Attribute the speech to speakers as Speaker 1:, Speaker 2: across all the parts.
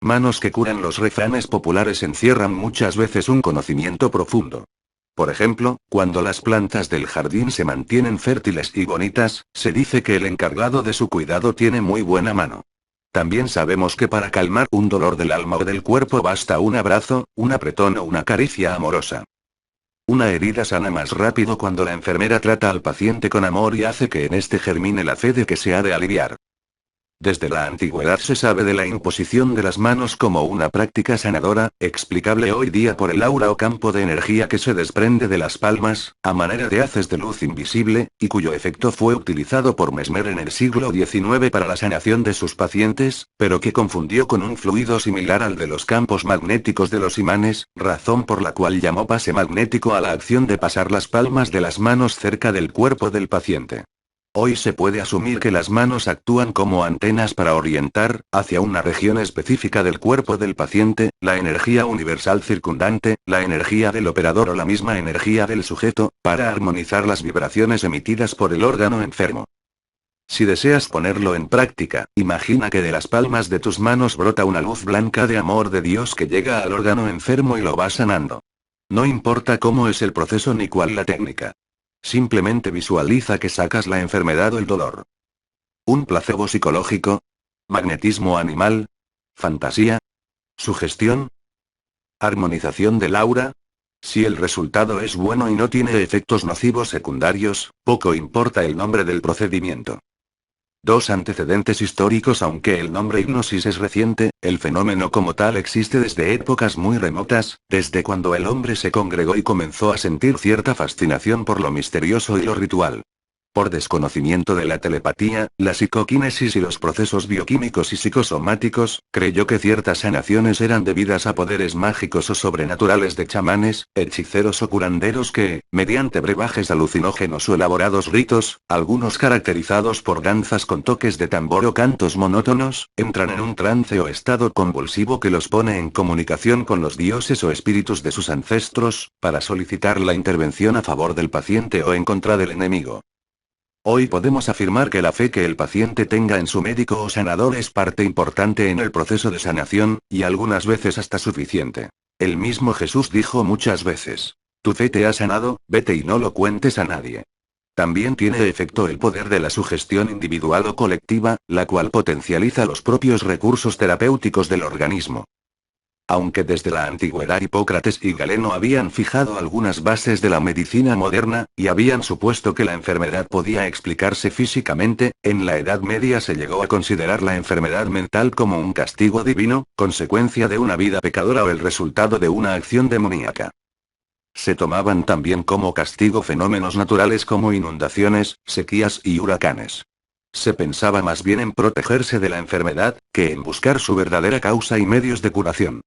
Speaker 1: Manos que curan. Los refranes populares encierran muchas veces un conocimiento profundo. Por ejemplo, cuando las plantas del jardín se mantienen fértiles y bonitas, se dice que el encargado de su cuidado tiene muy buena mano. También sabemos que para calmar un dolor del alma o del cuerpo basta un abrazo, un apretón o una caricia amorosa. Una herida sana más rápido cuando la enfermera trata al paciente con amor y hace que en este germine la fe de que se ha de aliviar. Desde la antigüedad se sabe de la imposición de las manos como una práctica sanadora, explicable hoy día por el aura o campo de energía que se desprende de las palmas, a manera de haces de luz invisible, y cuyo efecto fue utilizado por Mesmer en el siglo XIX para la sanación de sus pacientes, pero que confundió con un fluido similar al de los campos magnéticos de los imanes, razón por la cual llamó pase magnético a la acción de pasar las palmas de las manos cerca del cuerpo del paciente. Hoy se puede asumir que las manos actúan como antenas para orientar, hacia una región específica del cuerpo del paciente, la energía universal circundante, la energía del operador o la misma energía del sujeto, para armonizar las vibraciones emitidas por el órgano enfermo. Si deseas ponerlo en práctica, imagina que de las palmas de tus manos brota una luz blanca de amor de Dios que llega al órgano enfermo y lo va sanando. No importa cómo es el proceso ni cuál la técnica. Simplemente visualiza que sacas la enfermedad o el dolor. ¿Un placebo psicológico? ¿Magnetismo animal? ¿Fantasía? ¿Sugestión? ¿Armonización del aura? Si el resultado es bueno y no tiene efectos nocivos secundarios, poco importa el nombre del procedimiento. Dos antecedentes históricos. Aunque el nombre hipnosis es reciente, el fenómeno como tal existe desde épocas muy remotas, desde cuando el hombre se congregó y comenzó a sentir cierta fascinación por lo misterioso y lo ritual. Por desconocimiento de la telepatía, la psicoquinesis y los procesos bioquímicos y psicosomáticos, creyó que ciertas sanaciones eran debidas a poderes mágicos o sobrenaturales de chamanes, hechiceros o curanderos que, mediante brebajes alucinógenos o elaborados ritos, algunos caracterizados por danzas con toques de tambor o cantos monótonos, entran en un trance o estado convulsivo que los pone en comunicación con los dioses o espíritus de sus ancestros, para solicitar la intervención a favor del paciente o en contra del enemigo. Hoy podemos afirmar que la fe que el paciente tenga en su médico o sanador es parte importante en el proceso de sanación, y algunas veces hasta suficiente. El mismo Jesús dijo muchas veces: "Tu fe te ha sanado, vete y no lo cuentes a nadie". También tiene efecto el poder de la sugestión individual o colectiva, la cual potencializa los propios recursos terapéuticos del organismo. Aunque desde la antigüedad Hipócrates y Galeno habían fijado algunas bases de la medicina moderna, y habían supuesto que la enfermedad podía explicarse físicamente, en la Edad Media se llegó a considerar la enfermedad mental como un castigo divino, consecuencia de una vida pecadora o el resultado de una acción demoníaca. Se tomaban también como castigo fenómenos naturales como inundaciones, sequías y huracanes. Se pensaba más bien en protegerse de la enfermedad, que en buscar su verdadera causa y medios de curación.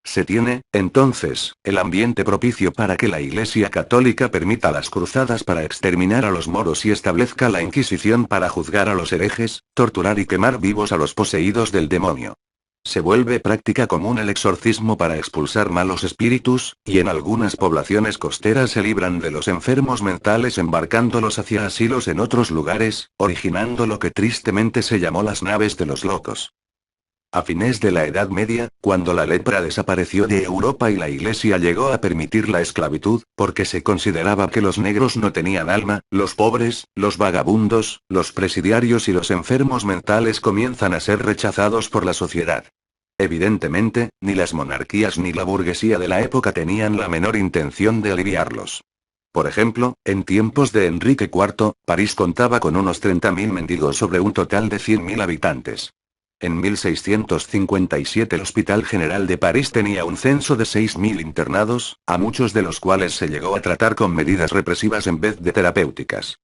Speaker 1: Se tiene, entonces, el ambiente propicio para que la Iglesia Católica permita las cruzadas para exterminar a los moros y establezca la Inquisición para juzgar a los herejes, torturar y quemar vivos a los poseídos del demonio. Se vuelve práctica común el exorcismo para expulsar malos espíritus, y en algunas poblaciones costeras se libran de los enfermos mentales embarcándolos hacia asilos en otros lugares, originando lo que tristemente se llamó las naves de los locos. A fines de la Edad Media, cuando la lepra desapareció de Europa y la Iglesia llegó a permitir la esclavitud, porque se consideraba que los negros no tenían alma, los pobres, los vagabundos, los presidiarios y los enfermos mentales comienzan a ser rechazados por la sociedad. Evidentemente, ni las monarquías ni la burguesía de la época tenían la menor intención de aliviarlos. Por ejemplo, en tiempos de Enrique IV, París contaba con unos 30.000 mendigos sobre un total de 100.000 habitantes. En 1657 el Hospital General de París tenía un censo de 6.000 internados, a muchos de los cuales se llegó a tratar con medidas represivas en vez de terapéuticas.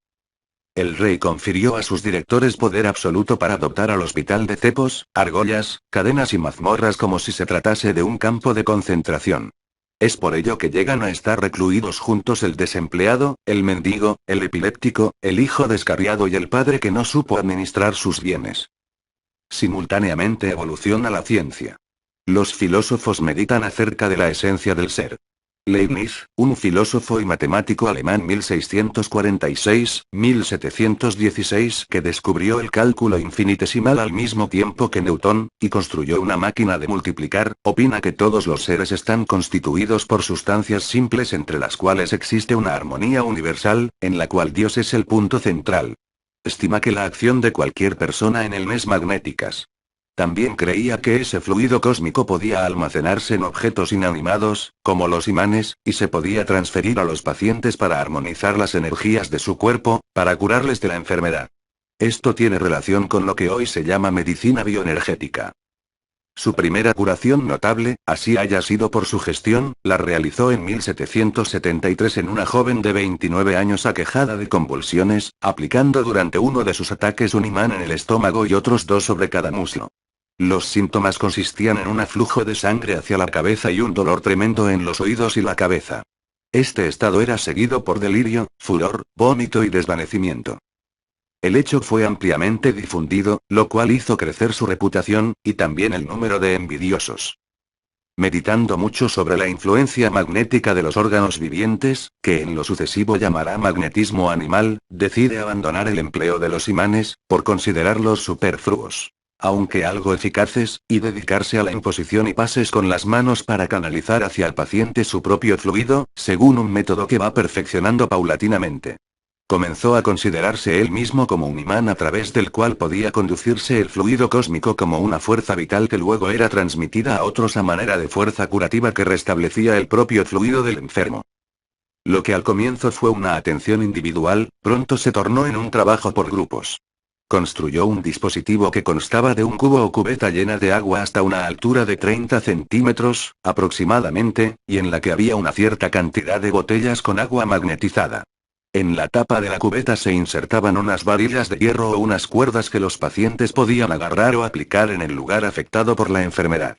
Speaker 1: El rey confirió a sus directores poder absoluto para dotar al hospital de cepos, argollas, cadenas y mazmorras como si se tratase de un campo de concentración. Es por ello que llegan a estar recluidos juntos el desempleado, el mendigo, el epiléptico, el hijo descarriado y el padre que no supo administrar sus bienes. Simultáneamente evoluciona la ciencia. Los filósofos meditan acerca de la esencia del ser. Leibniz, un filósofo y matemático alemán 1646-1716 que descubrió el cálculo infinitesimal al mismo tiempo que Newton, y construyó una máquina de multiplicar, opina que todos los seres están constituidos por sustancias simples entre las cuales existe una armonía universal, en la cual Dios es el punto central. Estima que la acción de cualquier persona en él es magnéticas. También creía que ese fluido cósmico podía almacenarse en objetos inanimados, como los imanes, y se podía transferir a los pacientes para armonizar las energías de su cuerpo, para curarles de la enfermedad. Esto tiene relación con lo que hoy se llama medicina bioenergética. Su primera curación notable, así haya sido por su gestión, la realizó en 1773 en una joven de 29 años aquejada de convulsiones, aplicando durante uno de sus ataques un imán en el estómago y otros dos sobre cada muslo. Los síntomas consistían en un aflujo de sangre hacia la cabeza y un dolor tremendo en los oídos y la cabeza. Este estado era seguido por delirio, furor, vómito y desvanecimiento. El hecho fue ampliamente difundido, lo cual hizo crecer su reputación, y también el número de envidiosos. Meditando mucho sobre la influencia magnética de los órganos vivientes, que en lo sucesivo llamará magnetismo animal, decide abandonar el empleo de los imanes, por considerarlos superfluos, aunque algo eficaces, y dedicarse a la imposición y pases con las manos para canalizar hacia el paciente su propio fluido, según un método que va perfeccionando paulatinamente. Comenzó a considerarse él mismo como un imán a través del cual podía conducirse el fluido cósmico como una fuerza vital que luego era transmitida a otros a manera de fuerza curativa que restablecía el propio fluido del enfermo. Lo que al comienzo fue una atención individual, pronto se tornó en un trabajo por grupos. Construyó un dispositivo que constaba de un cubo o cubeta llena de agua hasta una altura de 30 centímetros, aproximadamente, y en la que había una cierta cantidad de botellas con agua magnetizada. En la tapa de la cubeta se insertaban unas varillas de hierro o unas cuerdas que los pacientes podían agarrar o aplicar en el lugar afectado por la enfermedad.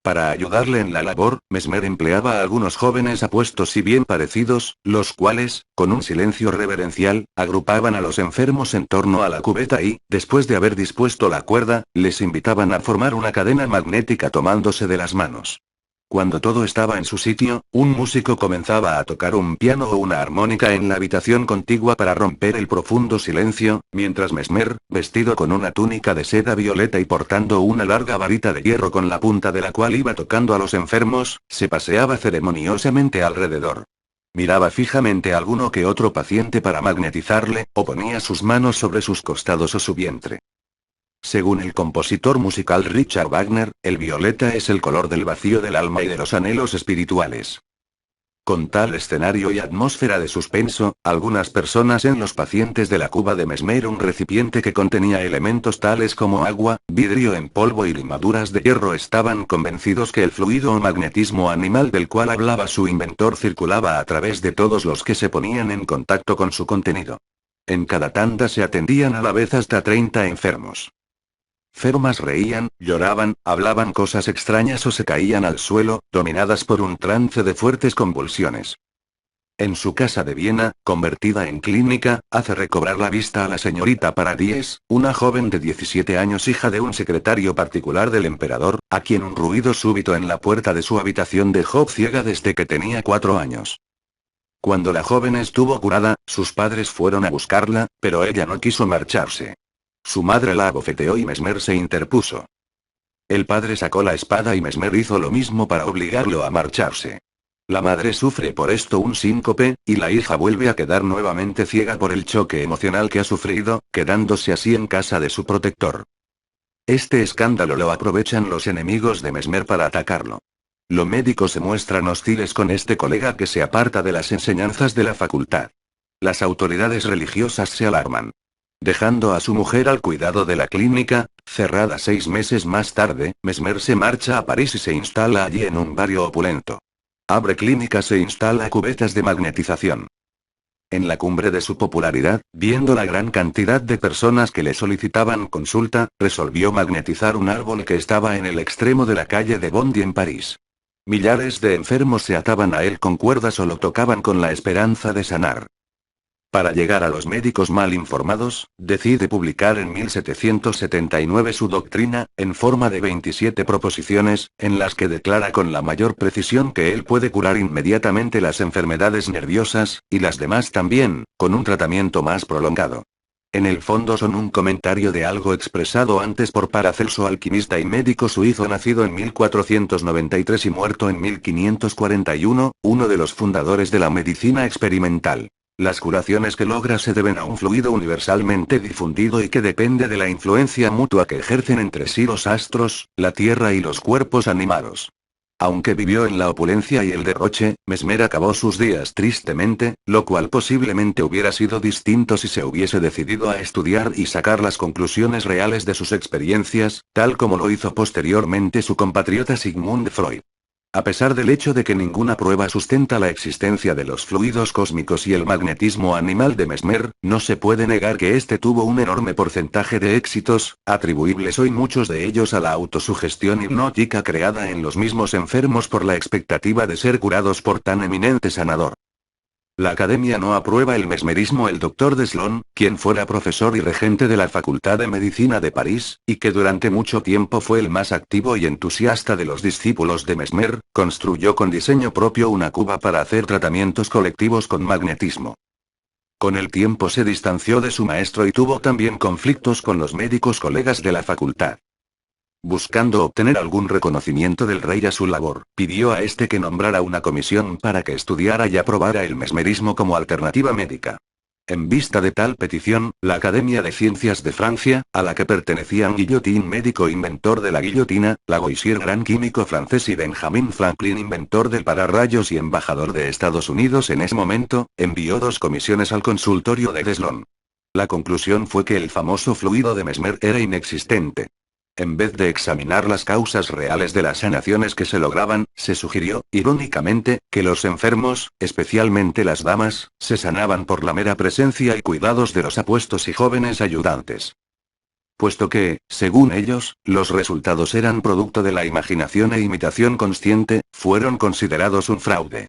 Speaker 1: Para ayudarle en la labor, Mesmer empleaba a algunos jóvenes apuestos y bien parecidos, los cuales, con un silencio reverencial, agrupaban a los enfermos en torno a la cubeta y, después de haber dispuesto la cuerda, les invitaban a formar una cadena magnética tomándose de las manos. Cuando todo estaba en su sitio, un músico comenzaba a tocar un piano o una armónica en la habitación contigua para romper el profundo silencio, mientras Mesmer, vestido con una túnica de seda violeta y portando una larga varita de hierro con la punta de la cual iba tocando a los enfermos, se paseaba ceremoniosamente alrededor. Miraba fijamente a alguno que otro paciente para magnetizarle, o ponía sus manos sobre sus costados o su vientre. Según el compositor musical Richard Wagner, el violeta es el color del vacío del alma y de los anhelos espirituales. Con tal escenario y atmósfera de suspenso, algunas personas en los pacientes de la cuba de Mesmer, un recipiente que contenía elementos tales como agua, vidrio en polvo y limaduras de hierro, estaban convencidos que el fluido o magnetismo animal del cual hablaba su inventor circulaba a través de todos los que se ponían en contacto con su contenido. En cada tanda se atendían a la vez hasta 30 enfermos. Enfermas reían, lloraban, hablaban cosas extrañas o se caían al suelo, dominadas por un trance de fuertes convulsiones. En su casa de Viena, convertida en clínica, hace recobrar la vista a la señorita Paradis, una joven de 17 años, hija de un secretario particular del emperador, a quien un ruido súbito en la puerta de su habitación dejó ciega desde que tenía 4 años. Cuando la joven estuvo curada, sus padres fueron a buscarla, pero ella no quiso marcharse. Su madre la abofeteó y Mesmer se interpuso. El padre sacó la espada y Mesmer hizo lo mismo para obligarlo a marcharse. La madre sufre por esto un síncope, y la hija vuelve a quedar nuevamente ciega por el choque emocional que ha sufrido, quedándose así en casa de su protector. Este escándalo lo aprovechan los enemigos de Mesmer para atacarlo. Los médicos se muestran hostiles con este colega que se aparta de las enseñanzas de la facultad. Las autoridades religiosas se alarman. Dejando a su mujer al cuidado de la clínica, cerrada 6 meses más tarde, Mesmer se marcha a París y se instala allí en un barrio opulento. Abre clínicas e instala cubetas de magnetización. En la cumbre de su popularidad, viendo la gran cantidad de personas que le solicitaban consulta, resolvió magnetizar un árbol que estaba en el extremo de la calle de Bondy en París. Millares de enfermos se ataban a él con cuerdas o lo tocaban con la esperanza de sanar. Para llegar a los médicos mal informados, decide publicar en 1779 su doctrina, en forma de 27 proposiciones, en las que declara con la mayor precisión que él puede curar inmediatamente las enfermedades nerviosas, y las demás también, con un tratamiento más prolongado. En el fondo son un comentario de algo expresado antes por Paracelso, alquimista y médico suizo nacido en 1493 y muerto en 1541, uno de los fundadores de la medicina experimental. Las curaciones que logra se deben a un fluido universalmente difundido y que depende de la influencia mutua que ejercen entre sí los astros, la tierra y los cuerpos animados. Aunque vivió en la opulencia y el derroche, Mesmer acabó sus días tristemente, lo cual posiblemente hubiera sido distinto si se hubiese decidido a estudiar y sacar las conclusiones reales de sus experiencias, tal como lo hizo posteriormente su compatriota Sigmund Freud. A pesar del hecho de que ninguna prueba sustenta la existencia de los fluidos cósmicos y el magnetismo animal de Mesmer, no se puede negar que este tuvo un enorme porcentaje de éxitos, atribuibles hoy muchos de ellos a la autosugestión hipnótica creada en los mismos enfermos por la expectativa de ser curados por tan eminente sanador. La Academia no aprueba el mesmerismo. El doctor Deslon, quien fuera profesor y regente de la Facultad de Medicina de París, y que durante mucho tiempo fue el más activo y entusiasta de los discípulos de Mesmer, construyó con diseño propio una cuba para hacer tratamientos colectivos con magnetismo. Con el tiempo se distanció de su maestro y tuvo también conflictos con los médicos colegas de la facultad. Buscando obtener algún reconocimiento del rey a su labor, pidió a este que nombrara una comisión para que estudiara y aprobara el mesmerismo como alternativa médica. En vista de tal petición, la Academia de Ciencias de Francia, a la que pertenecían Guillotin, médico inventor de la guillotina, Lavoisier, gran químico francés, y Benjamin Franklin, inventor del pararrayos y embajador de Estados Unidos en ese momento, envió 2 comisiones al consultorio de Deslon. La conclusión fue que el famoso fluido de Mesmer era inexistente. En vez de examinar las causas reales de las sanaciones que se lograban, se sugirió, irónicamente, que los enfermos, especialmente las damas, se sanaban por la mera presencia y cuidados de los apuestos y jóvenes ayudantes. Puesto que, según ellos, los resultados eran producto de la imaginación e imitación consciente, fueron considerados un fraude.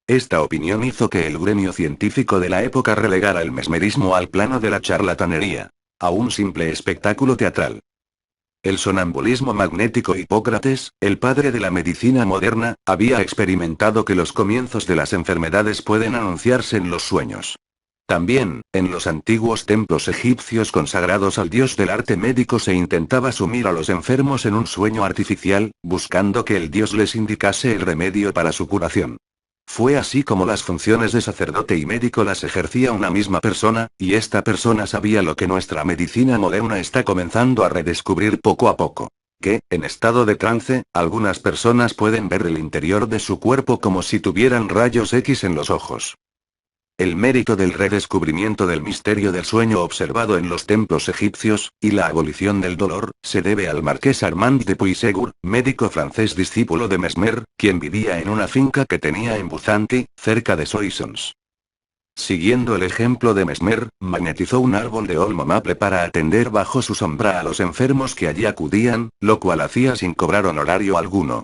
Speaker 1: Esta opinión hizo que el gremio científico de la época relegara el mesmerismo al plano de la charlatanería, a un simple espectáculo teatral. El sonambulismo magnético. Hipócrates, el padre de la medicina moderna, había experimentado que los comienzos de las enfermedades pueden anunciarse en los sueños. También, en los antiguos templos egipcios consagrados al dios del arte médico, se intentaba sumir a los enfermos en un sueño artificial, buscando que el dios les indicase el remedio para su curación. Fue así como las funciones de sacerdote y médico las ejercía una misma persona, y esta persona sabía lo que nuestra medicina moderna está comenzando a redescubrir poco a poco. Que, en estado de trance, algunas personas pueden ver el interior de su cuerpo como si tuvieran rayos X en los ojos. El mérito del redescubrimiento del misterio del sueño observado en los templos egipcios, y la abolición del dolor, se debe al marqués Armand de Puysegur, médico francés discípulo de Mesmer, quien vivía en una finca que tenía en Buzanti, cerca de Soissons. Siguiendo el ejemplo de Mesmer, magnetizó un árbol de olmo maple para atender bajo su sombra a los enfermos que allí acudían, lo cual hacía sin cobrar honorario alguno.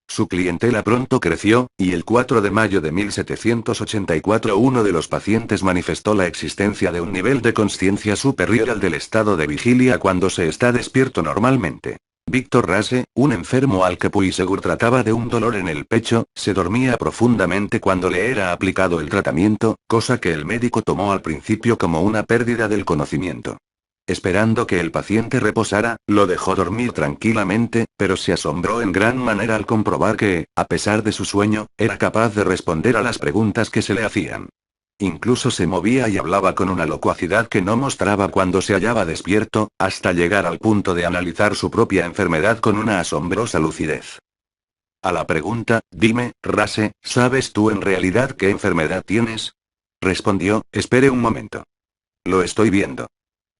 Speaker 1: Su clientela pronto creció, y el 4 de mayo de 1784 uno de los pacientes manifestó la existencia de un nivel de consciencia superior al del estado de vigilia cuando se está despierto normalmente. Victor Rase, un enfermo al que Puysegur trataba de un dolor en el pecho, se dormía profundamente cuando le era aplicado el tratamiento, cosa que el médico tomó al principio como una pérdida del conocimiento. Esperando que el paciente reposara, lo dejó dormir tranquilamente, pero se asombró en gran manera al comprobar que, a pesar de su sueño, era capaz de responder a las preguntas que se le hacían. Incluso se movía y hablaba con una locuacidad que no mostraba cuando se hallaba despierto, hasta llegar al punto de analizar su propia enfermedad con una asombrosa lucidez. A la pregunta, dime, Rase, ¿sabes tú en realidad qué enfermedad tienes? Respondió, espere un momento. Lo estoy viendo.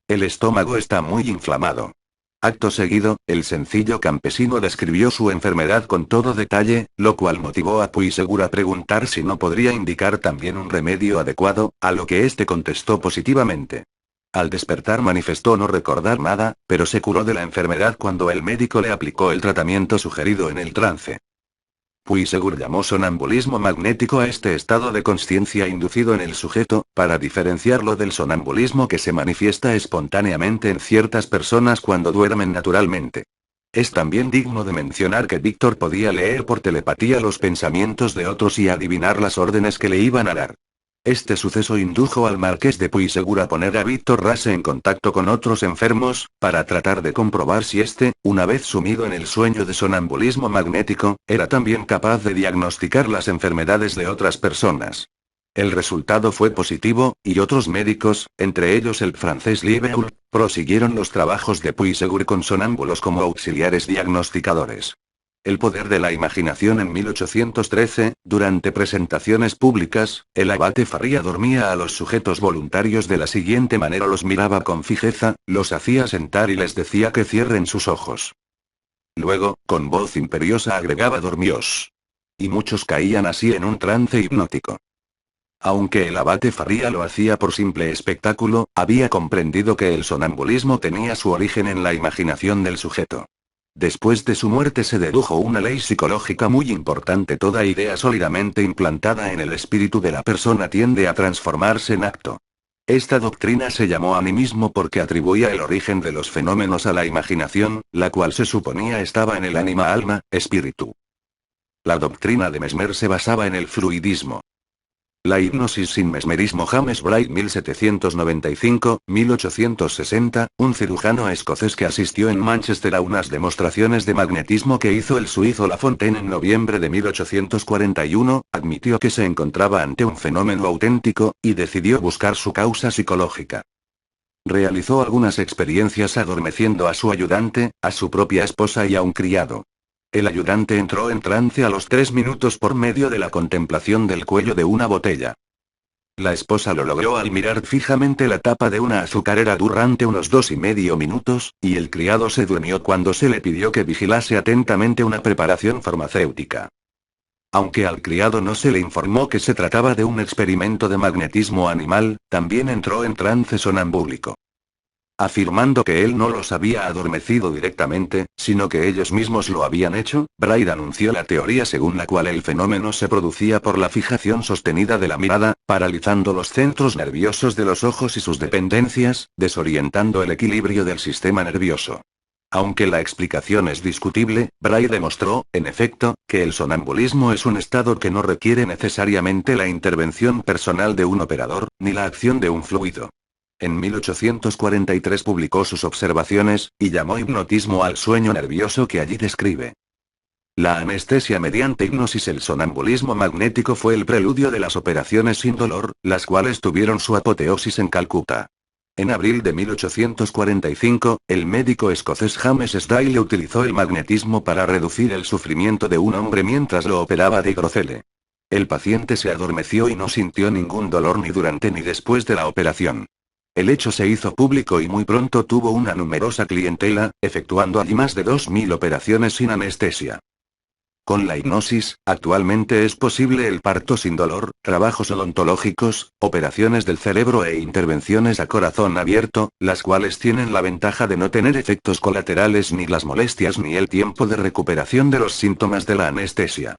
Speaker 1: El estómago está muy inflamado. Acto seguido, el sencillo campesino describió su enfermedad con todo detalle, lo cual motivó a Puysegur a preguntar si no podría indicar también un remedio adecuado, a lo que éste contestó positivamente. Al despertar manifestó no recordar nada, pero se curó de la enfermedad cuando el médico le aplicó el tratamiento sugerido en el trance. Puisegur llamó sonambulismo magnético a este estado de consciencia inducido en el sujeto, para diferenciarlo del sonambulismo que se manifiesta espontáneamente en ciertas personas cuando duermen naturalmente. Es también digno de mencionar que Víctor podía leer por telepatía los pensamientos de otros y adivinar las órdenes que le iban a dar. Este suceso indujo al marqués de Puisegur a poner a Víctor Rase en contacto con otros enfermos, para tratar de comprobar si éste, una vez sumido en el sueño de sonambulismo magnético, era también capaz de diagnosticar las enfermedades de otras personas. El resultado fue positivo, y otros médicos, entre ellos el francés Liebeul, prosiguieron los trabajos de Puisegur con sonámbulos como auxiliares diagnosticadores. El poder de la imaginación. En 1813, durante presentaciones públicas, el abate Farría dormía a los sujetos voluntarios de la siguiente manera: los miraba con fijeza, los hacía sentar y les decía que cierren sus ojos. Luego, con voz imperiosa agregaba: dormíos. Y muchos caían así en un trance hipnótico. Aunque el abate Farría lo hacía por simple espectáculo, había comprendido que el sonambulismo tenía su origen en la imaginación del sujeto. Después de su muerte se dedujo una ley psicológica muy importante: toda idea sólidamente implantada en el espíritu de la persona tiende a transformarse en acto. Esta doctrina se llamó animismo porque atribuía el origen de los fenómenos a la imaginación, la cual se suponía estaba en el ánima-alma, espíritu. La doctrina de Mesmer se basaba en el fluidismo. La hipnosis sin mesmerismo. James Bright 1795-1860, un cirujano escocés que asistió en Manchester a unas demostraciones de magnetismo que hizo el suizo Lafontaine en noviembre de 1841, admitió que se encontraba ante un fenómeno auténtico, y decidió buscar su causa psicológica. Realizó algunas experiencias adormeciendo a su ayudante, a su propia esposa y a un criado. El ayudante entró en trance a los 3 minutos por medio de la contemplación del cuello de una botella. La esposa lo logró al mirar fijamente la tapa de una azucarera durante unos 2,5 minutos, y el criado se durmió cuando se le pidió que vigilase atentamente una preparación farmacéutica. Aunque al criado no se le informó que se trataba de un experimento de magnetismo animal, también entró en trance sonambúlico. Afirmando que él no los había adormecido directamente, sino que ellos mismos lo habían hecho, Bright anunció la teoría según la cual el fenómeno se producía por la fijación sostenida de la mirada, paralizando los centros nerviosos de los ojos y sus dependencias, desorientando el equilibrio del sistema nervioso. Aunque la explicación es discutible, Bright demostró, en efecto, que el sonambulismo es un estado que no requiere necesariamente la intervención personal de un operador, ni la acción de un fluido. En 1843 publicó sus observaciones, y llamó hipnotismo al sueño nervioso que allí describe. La anestesia mediante hipnosis. El sonambulismo magnético fue el preludio de las operaciones sin dolor, las cuales tuvieron su apoteosis en Calcuta. En abril de 1845, el médico escocés James Style utilizó el magnetismo para reducir el sufrimiento de un hombre mientras lo operaba de hidrocele. El paciente se adormeció y no sintió ningún dolor ni durante ni después de la operación. El hecho se hizo público y muy pronto tuvo una numerosa clientela, efectuando allí más de 2.000 operaciones sin anestesia. Con la hipnosis, actualmente es posible el parto sin dolor, trabajos odontológicos, operaciones del cerebro e intervenciones a corazón abierto, las cuales tienen la ventaja de no tener efectos colaterales ni las molestias ni el tiempo de recuperación de los síntomas de la anestesia.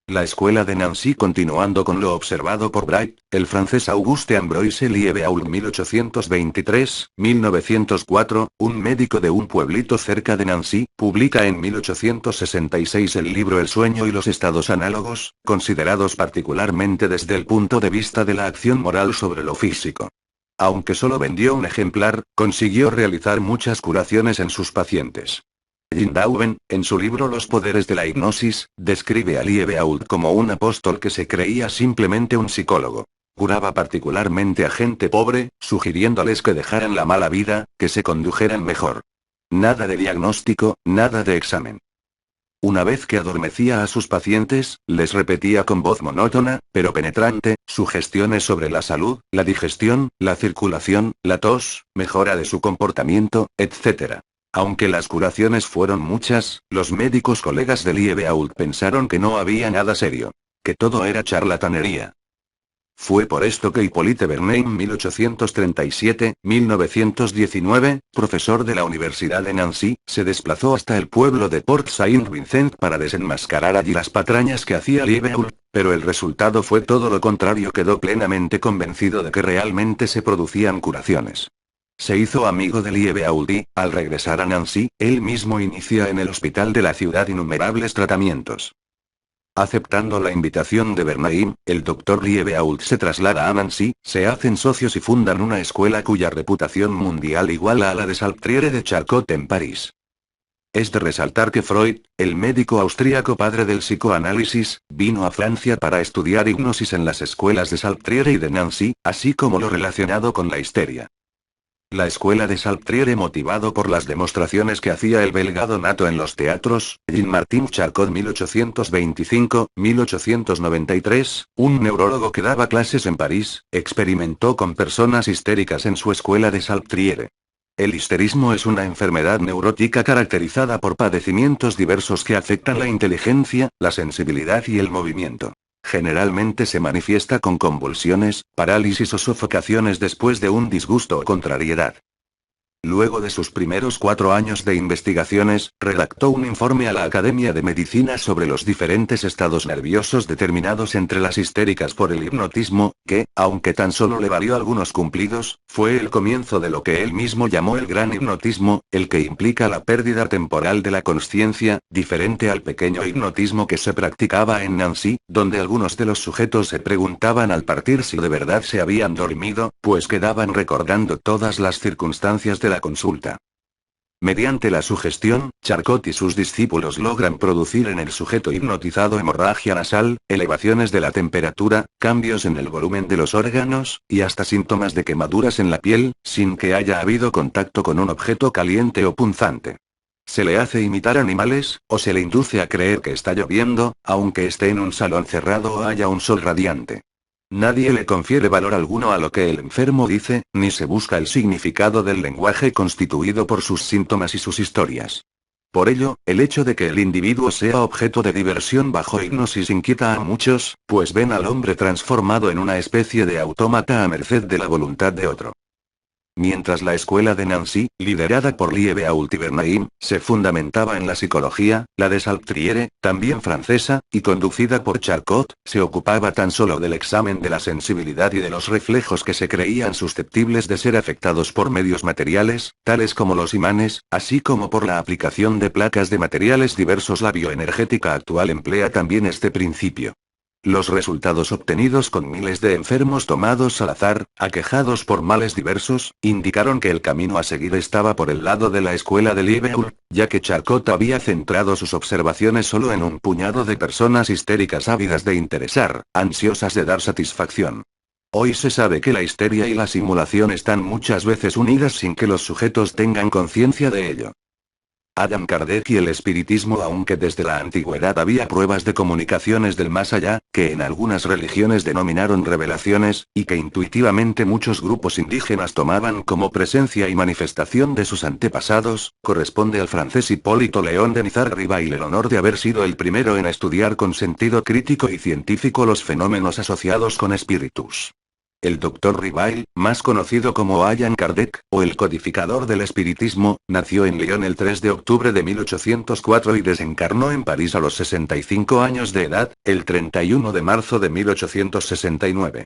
Speaker 1: La escuela de Nancy. Continuando con lo observado por Bright, el francés Auguste Ambroise Liebeault 1823-1904, un médico de un pueblito cerca de Nancy, publica en 1866 el libro El sueño y los estados análogos, considerados particularmente desde el punto de vista de la acción moral sobre lo físico. Aunque solo vendió un ejemplar, consiguió realizar muchas curaciones en sus pacientes. Jean Dauben, en su libro Los poderes de la hipnosis, describe a Liebeault como un apóstol que se creía simplemente un psicólogo. Curaba particularmente a gente pobre, sugiriéndoles que dejaran la mala vida, que se condujeran mejor. Nada de diagnóstico, nada de examen. Una vez que adormecía a sus pacientes, les repetía con voz monótona, pero penetrante, sugestiones sobre la salud, la digestión, la circulación, la tos, mejora de su comportamiento, etc. Aunque las curaciones fueron muchas, los médicos colegas de Liebeault pensaron que no había nada serio. Que todo era charlatanería. Fue por esto que Hippolyte Bernheim 1837-1919, profesor de la Universidad de Nancy, se desplazó hasta el pueblo de Port Saint-Vincent para desenmascarar allí las patrañas que hacía Liébeault, pero el resultado fue todo lo contrario. Quedó plenamente convencido de que realmente se producían curaciones. Se hizo amigo de Liébeault y, al regresar a Nancy, él mismo inicia en el hospital de la ciudad innumerables tratamientos. Aceptando la invitación de Bernheim, el doctor Liébeault se traslada a Nancy, se hacen socios y fundan una escuela cuya reputación mundial iguala a la de Salpêtrière de Charcot en París. Es de resaltar que Freud, el médico austríaco padre del psicoanálisis, vino a Francia para estudiar hipnosis en las escuelas de Salpêtrière y de Nancy, así como lo relacionado con la histeria. La escuela de Salpêtrière, motivado por las demostraciones que hacía el belga Donato en los teatros, Jean-Martin Charcot 1825-1893, un neurólogo que daba clases en París, experimentó con personas histéricas en su escuela de Salpêtrière. El histerismo es una enfermedad neurótica caracterizada por padecimientos diversos que afectan la inteligencia, la sensibilidad y el movimiento. Generalmente se manifiesta con convulsiones, parálisis o sofocaciones después de un disgusto o contrariedad. Luego de sus primeros 4 años de investigaciones, redactó un informe a la Academia de Medicina sobre los diferentes estados nerviosos determinados entre las histéricas por el hipnotismo, que, aunque tan solo le valió algunos cumplidos, fue el comienzo de lo que él mismo llamó el gran hipnotismo, el que implica la pérdida temporal de la consciencia, diferente al pequeño hipnotismo que se practicaba en Nancy, donde algunos de los sujetos se preguntaban al partir si de verdad se habían dormido, pues quedaban recordando todas las circunstancias de la consulta. Mediante la sugestión, Charcot y sus discípulos logran producir en el sujeto hipnotizado hemorragia nasal, elevaciones de la temperatura, cambios en el volumen de los órganos, y hasta síntomas de quemaduras en la piel, sin que haya habido contacto con un objeto caliente o punzante. Se le hace imitar animales, o se le induce a creer que está lloviendo, aunque esté en un salón cerrado o haya un sol radiante. Nadie le confiere valor alguno a lo que el enfermo dice, ni se busca el significado del lenguaje constituido por sus síntomas y sus historias. Por ello, el hecho de que el individuo sea objeto de diversión bajo hipnosis inquieta a muchos, pues ven al hombre transformado en una especie de autómata a merced de la voluntad de otro. Mientras la escuela de Nancy, liderada por Liébeault y Bernheim, se fundamentaba en la psicología, la de Salpêtrière, también francesa, y conducida por Charcot, se ocupaba tan solo del examen de la sensibilidad y de los reflejos que se creían susceptibles de ser afectados por medios materiales, tales como los imanes, así como por la aplicación de placas de materiales diversos. La bioenergética actual emplea también este principio. Los resultados obtenidos con miles de enfermos tomados al azar, aquejados por males diversos, indicaron que el camino a seguir estaba por el lado de la escuela de Liébeault, ya que Charcot había centrado sus observaciones solo en un puñado de personas histéricas ávidas de interesar, ansiosas de dar satisfacción. Hoy se sabe que la histeria y la simulación están muchas veces unidas sin que los sujetos tengan conciencia de ello. Allan Kardec y el espiritismo. Aunque desde la antigüedad había pruebas de comunicaciones del más allá, que en algunas religiones denominaron revelaciones, y que intuitivamente muchos grupos indígenas tomaban como presencia y manifestación de sus antepasados, corresponde al francés Hipólito León de Nizar-Rivail el honor de haber sido el primero en estudiar con sentido crítico y científico los fenómenos asociados con espíritus. El Dr. Rivail, más conocido como Allan Kardec, o el codificador del espiritismo, nació en Lyon el 3 de octubre de 1804 y desencarnó en París a los 65 años de edad, el 31 de marzo de 1869.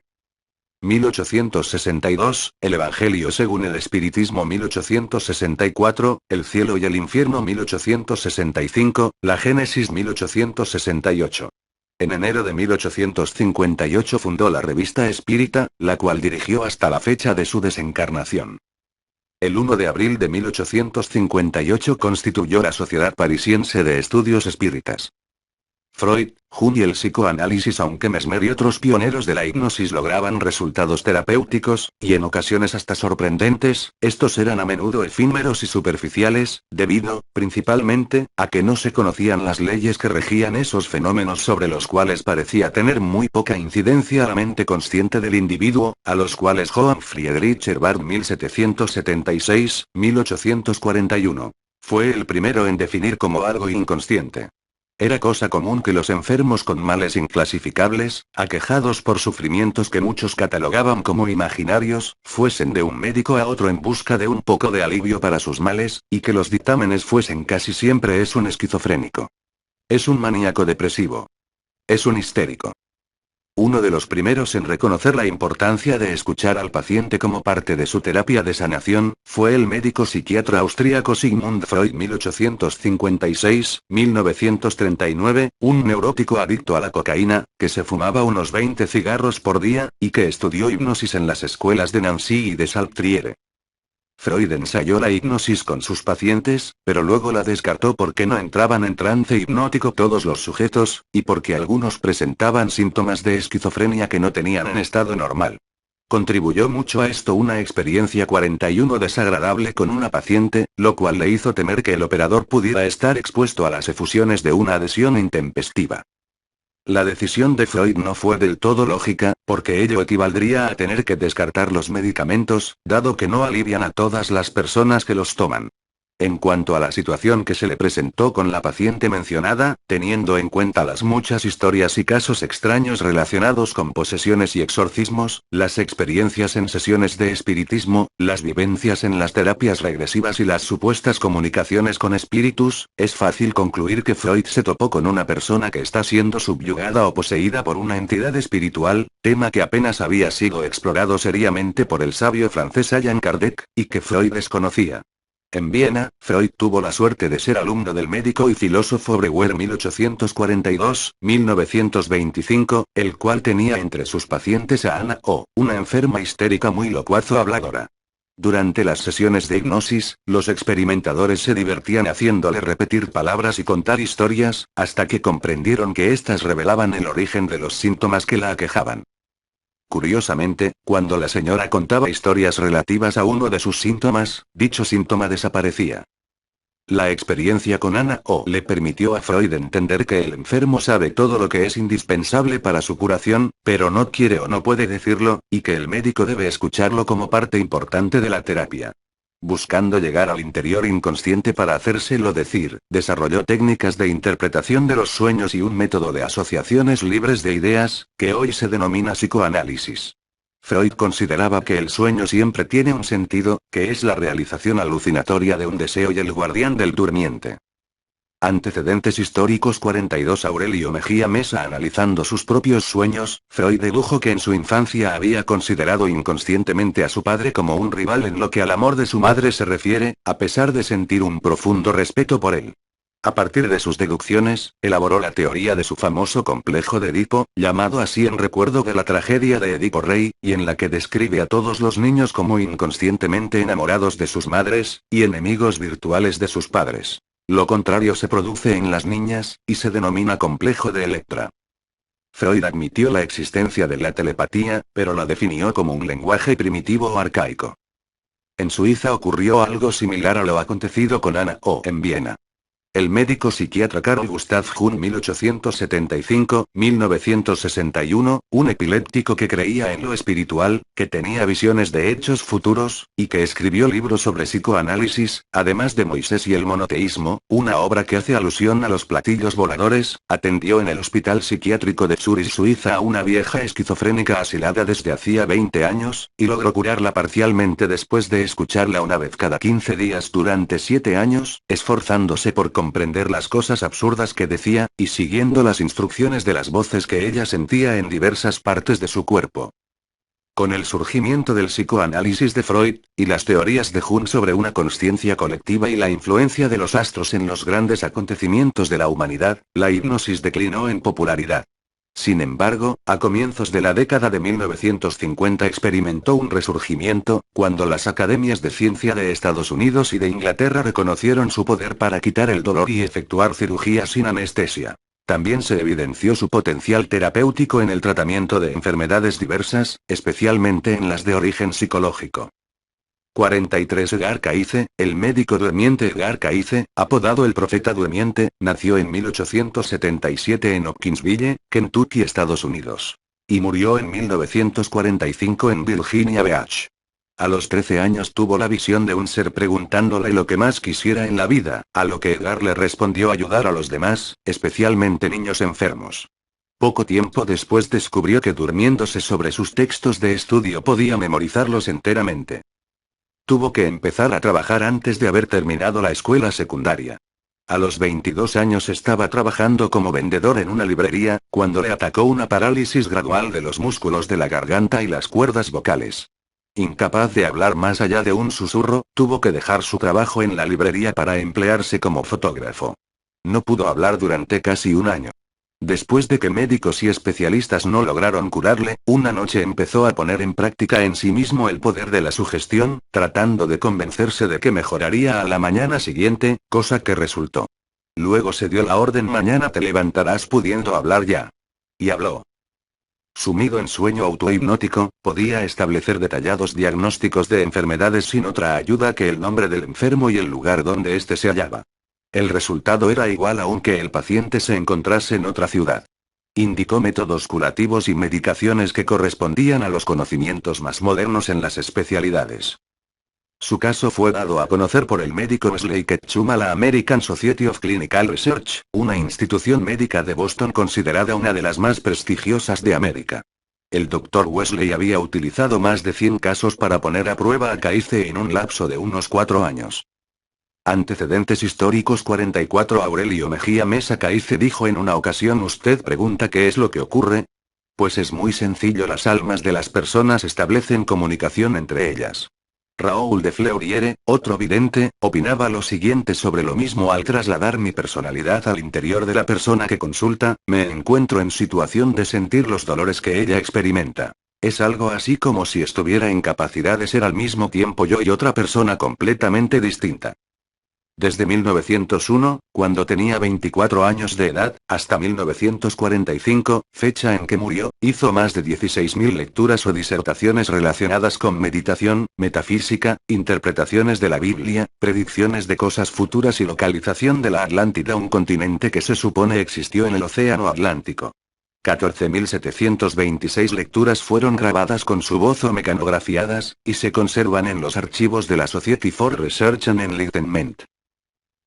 Speaker 1: 1862, el Evangelio según el Espiritismo. 1864, el cielo y el infierno. 1865, la Génesis. 1868. En enero de 1858 fundó la Revista Espírita, la cual dirigió hasta la fecha de su desencarnación. El 1 de abril de 1858 constituyó la Sociedad Parisiense de Estudios Espíritas. Freud, Jung y el psicoanálisis. Aunque Mesmer y otros pioneros de la hipnosis lograban resultados terapéuticos, y en ocasiones hasta sorprendentes, estos eran a menudo efímeros y superficiales, debido, principalmente, a que no se conocían las leyes que regían esos fenómenos sobre los cuales parecía tener muy poca incidencia la mente consciente del individuo, a los cuales Johann Friedrich Herbart 1776-1841 fue el primero en definir como algo inconsciente. Era cosa común que los enfermos con males inclasificables, aquejados por sufrimientos que muchos catalogaban como imaginarios, fuesen de un médico a otro en busca de un poco de alivio para sus males, y que los dictámenes fuesen casi siempre es un esquizofrénico. Es un maníaco depresivo. Es un histérico. Uno de los primeros en reconocer la importancia de escuchar al paciente como parte de su terapia de sanación, fue el médico psiquiatra austríaco Sigmund Freud 1856-1939, un neurótico adicto a la cocaína, que se fumaba unos 20 cigarros por día, y que estudió hipnosis en las escuelas de Nancy y de Salpêtrière. Freud ensayó la hipnosis con sus pacientes, pero luego la descartó porque no entraban en trance hipnótico todos los sujetos, y porque algunos presentaban síntomas de esquizofrenia que no tenían en estado normal. Contribuyó mucho a esto una experiencia 41 desagradable con una paciente, lo cual le hizo temer que el operador pudiera estar expuesto a las efusiones de una adhesión intempestiva. La decisión de Freud no fue del todo lógica, porque ello equivaldría a tener que descartar los medicamentos, dado que no alivian a todas las personas que los toman. En cuanto a la situación que se le presentó con la paciente mencionada, teniendo en cuenta las muchas historias y casos extraños relacionados con posesiones y exorcismos, las experiencias en sesiones de espiritismo, las vivencias en las terapias regresivas y las supuestas comunicaciones con espíritus, es fácil concluir que Freud se topó con una persona que está siendo subyugada o poseída por una entidad espiritual, tema que apenas había sido explorado seriamente por el sabio francés Allan Kardec, y que Freud desconocía. En Viena, Freud tuvo la suerte de ser alumno del médico y filósofo Breuer 1842-1925, el cual tenía entre sus pacientes a Anna O., una enferma histérica muy locuaz o habladora. Durante las sesiones de hipnosis, los experimentadores se divertían haciéndole repetir palabras y contar historias, hasta que comprendieron que éstas revelaban el origen de los síntomas que la aquejaban. Curiosamente, cuando la señora contaba historias relativas a uno de sus síntomas, dicho síntoma desaparecía. La experiencia con Anna O. le permitió a Freud entender que el enfermo sabe todo lo que es indispensable para su curación, pero no quiere o no puede decirlo, y que el médico debe escucharlo como parte importante de la terapia. Buscando llegar al interior inconsciente para hacérselo decir, desarrolló técnicas de interpretación de los sueños y un método de asociaciones libres de ideas, que hoy se denomina psicoanálisis. Freud consideraba que el sueño siempre tiene un sentido, que es la realización alucinatoria de un deseo y el guardián del durmiente. Antecedentes históricos 42 Aurelio Mejía Mesa analizando sus propios sueños, Freud dedujo que en su infancia había considerado inconscientemente a su padre como un rival en lo que al amor de su madre se refiere, a pesar de sentir un profundo respeto por él. A partir de sus deducciones, elaboró la teoría de su famoso complejo de Edipo, llamado así en recuerdo de la tragedia de Edipo Rey, y en la que describe a todos los niños como inconscientemente enamorados de sus madres, y enemigos virtuales de sus padres. Lo contrario se produce en las niñas, y se denomina complejo de Electra. Freud admitió la existencia de la telepatía, pero la definió como un lenguaje primitivo o arcaico. En Suiza ocurrió algo similar a lo acontecido con Anna O. en Viena. El médico psiquiatra Carl Gustav Jung 1875-1961, un epiléptico que creía en lo espiritual, que tenía visiones de hechos futuros, y que escribió libros sobre psicoanálisis, además de Moisés y el monoteísmo, una obra que hace alusión a los platillos voladores, atendió en el hospital psiquiátrico de Zurich, Suiza a una vieja esquizofrénica asilada desde hacía 20 años, y logró curarla parcialmente después de escucharla una vez cada 15 días durante 7 años, esforzándose por comprender las cosas absurdas que decía, y siguiendo las instrucciones de las voces que ella sentía en diversas partes de su cuerpo. Con el surgimiento del psicoanálisis de Freud, y las teorías de Jung sobre una consciencia colectiva y la influencia de los astros en los grandes acontecimientos de la humanidad, la hipnosis declinó en popularidad. Sin embargo, a comienzos de la década de 1950 experimentó un resurgimiento, cuando las academias de ciencia de Estados Unidos y de Inglaterra reconocieron su poder para quitar el dolor y efectuar cirugía sin anestesia. También se evidenció su potencial terapéutico en el tratamiento de enfermedades diversas, especialmente en las de origen psicológico. 43 Edgar Cayce, el médico durmiente Edgar Cayce, apodado el profeta durmiente, nació en 1877 en Hopkinsville, Kentucky, Estados Unidos. Y murió en 1945 en Virginia Beach. A los 13 años tuvo la visión de un ser preguntándole lo que más quisiera en la vida, a lo que Edgar le respondió ayudar a los demás, especialmente niños enfermos. Poco tiempo después descubrió que durmiéndose sobre sus textos de estudio podía memorizarlos enteramente. Tuvo que empezar a trabajar antes de haber terminado la escuela secundaria. A los 22 años estaba trabajando como vendedor en una librería, cuando le atacó una parálisis gradual de los músculos de la garganta y las cuerdas vocales. Incapaz de hablar más allá de un susurro, tuvo que dejar su trabajo en la librería para emplearse como fotógrafo. No pudo hablar durante casi un año. Después de que médicos y especialistas no lograron curarle, una noche empezó a poner en práctica en sí mismo el poder de la sugestión, tratando de convencerse de que mejoraría a la mañana siguiente, cosa que resultó. Luego se dio la orden: mañana te levantarás pudiendo hablar ya. Y habló. Sumido en sueño autohipnótico, podía establecer detallados diagnósticos de enfermedades sin otra ayuda que el nombre del enfermo y el lugar donde éste se hallaba. El resultado era igual aunque el paciente se encontrase en otra ciudad. Indicó métodos curativos y medicaciones que correspondían a los conocimientos más modernos en las especialidades. Su caso fue dado a conocer por el médico Wesley Ketchum a la American Society of Clinical Research, una institución médica de Boston considerada una de las más prestigiosas de América. El Dr. Wesley había utilizado más de 100 casos para poner a prueba a Caice en un lapso de unos 4 años. Antecedentes históricos. 44 Aurelio Mejía Mesa Caice dijo en una ocasión: ¿usted pregunta qué es lo que ocurre? Pues es muy sencillo, las almas de las personas establecen comunicación entre ellas. Raoul de Fleuriere, otro vidente, opinaba lo siguiente sobre lo mismo: al trasladar mi personalidad al interior de la persona que consulta, me encuentro en situación de sentir los dolores que ella experimenta. Es algo así como si estuviera en capacidad de ser al mismo tiempo yo y otra persona completamente distinta. Desde 1901, cuando tenía 24 años de edad, hasta 1945, fecha en que murió, hizo más de 16.000 lecturas o disertaciones relacionadas con meditación, metafísica, interpretaciones de la Biblia, predicciones de cosas futuras y localización de la Atlántida, un continente que se supone existió en el Océano Atlántico. 14.726 lecturas fueron grabadas con su voz o mecanografiadas, y se conservan en los archivos de la Society for Research and Enlightenment.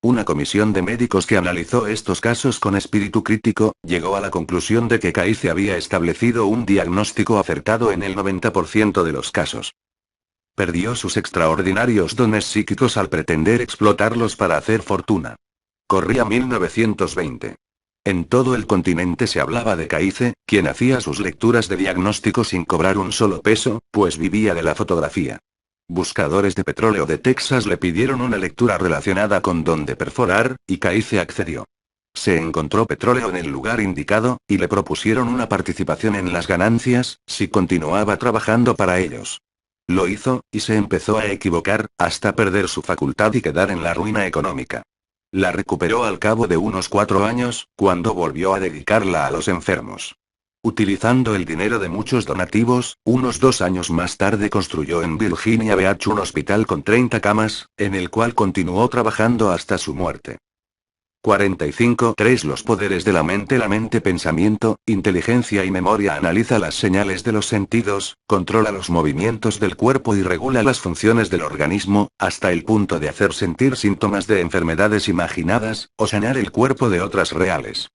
Speaker 1: Una comisión de médicos que analizó estos casos con espíritu crítico, llegó a la conclusión de que Caice había establecido un diagnóstico acertado en el 90% de los casos. Perdió sus extraordinarios dones psíquicos al pretender explotarlos para hacer fortuna. Corría 1920. En todo el continente se hablaba de Caice, quien hacía sus lecturas de diagnóstico sin cobrar un solo peso, pues vivía de la fotografía. Buscadores de petróleo de Texas le pidieron una lectura relacionada con dónde perforar, y Caice accedió. Se encontró petróleo en el lugar indicado, y le propusieron una participación en las ganancias, si continuaba trabajando para ellos. Lo hizo, y se empezó a equivocar, hasta perder su facultad y quedar en la ruina económica. La recuperó al cabo de unos 4 años, cuando volvió a dedicarla a los enfermos. Utilizando el dinero de muchos donativos, unos 2 años más tarde construyó en Virginia Beach un hospital con 30 camas, en el cual continuó trabajando hasta su muerte. 45.3 Los poderes de la mente, pensamiento, inteligencia y memoria. Analiza las señales de los sentidos, controla los movimientos del cuerpo y regula las funciones del organismo, hasta el punto de hacer sentir síntomas de enfermedades imaginadas, o sanar el cuerpo de otras reales.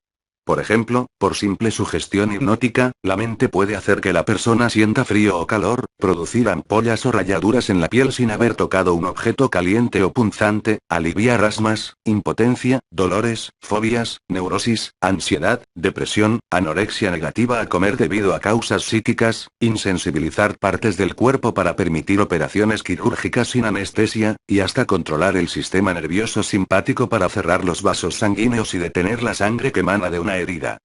Speaker 1: Por ejemplo, por simple sugestión hipnótica, la mente puede hacer que la persona sienta frío o calor, producir ampollas o rayaduras en la piel sin haber tocado un objeto caliente o punzante, aliviar asmas, impotencia, dolores, fobias, neurosis, ansiedad, depresión, anorexia negativa a comer debido a causas psíquicas, insensibilizar partes del cuerpo para permitir operaciones quirúrgicas sin anestesia, y hasta controlar el sistema nervioso simpático para cerrar los vasos sanguíneos y detener la sangre que emana de una herida.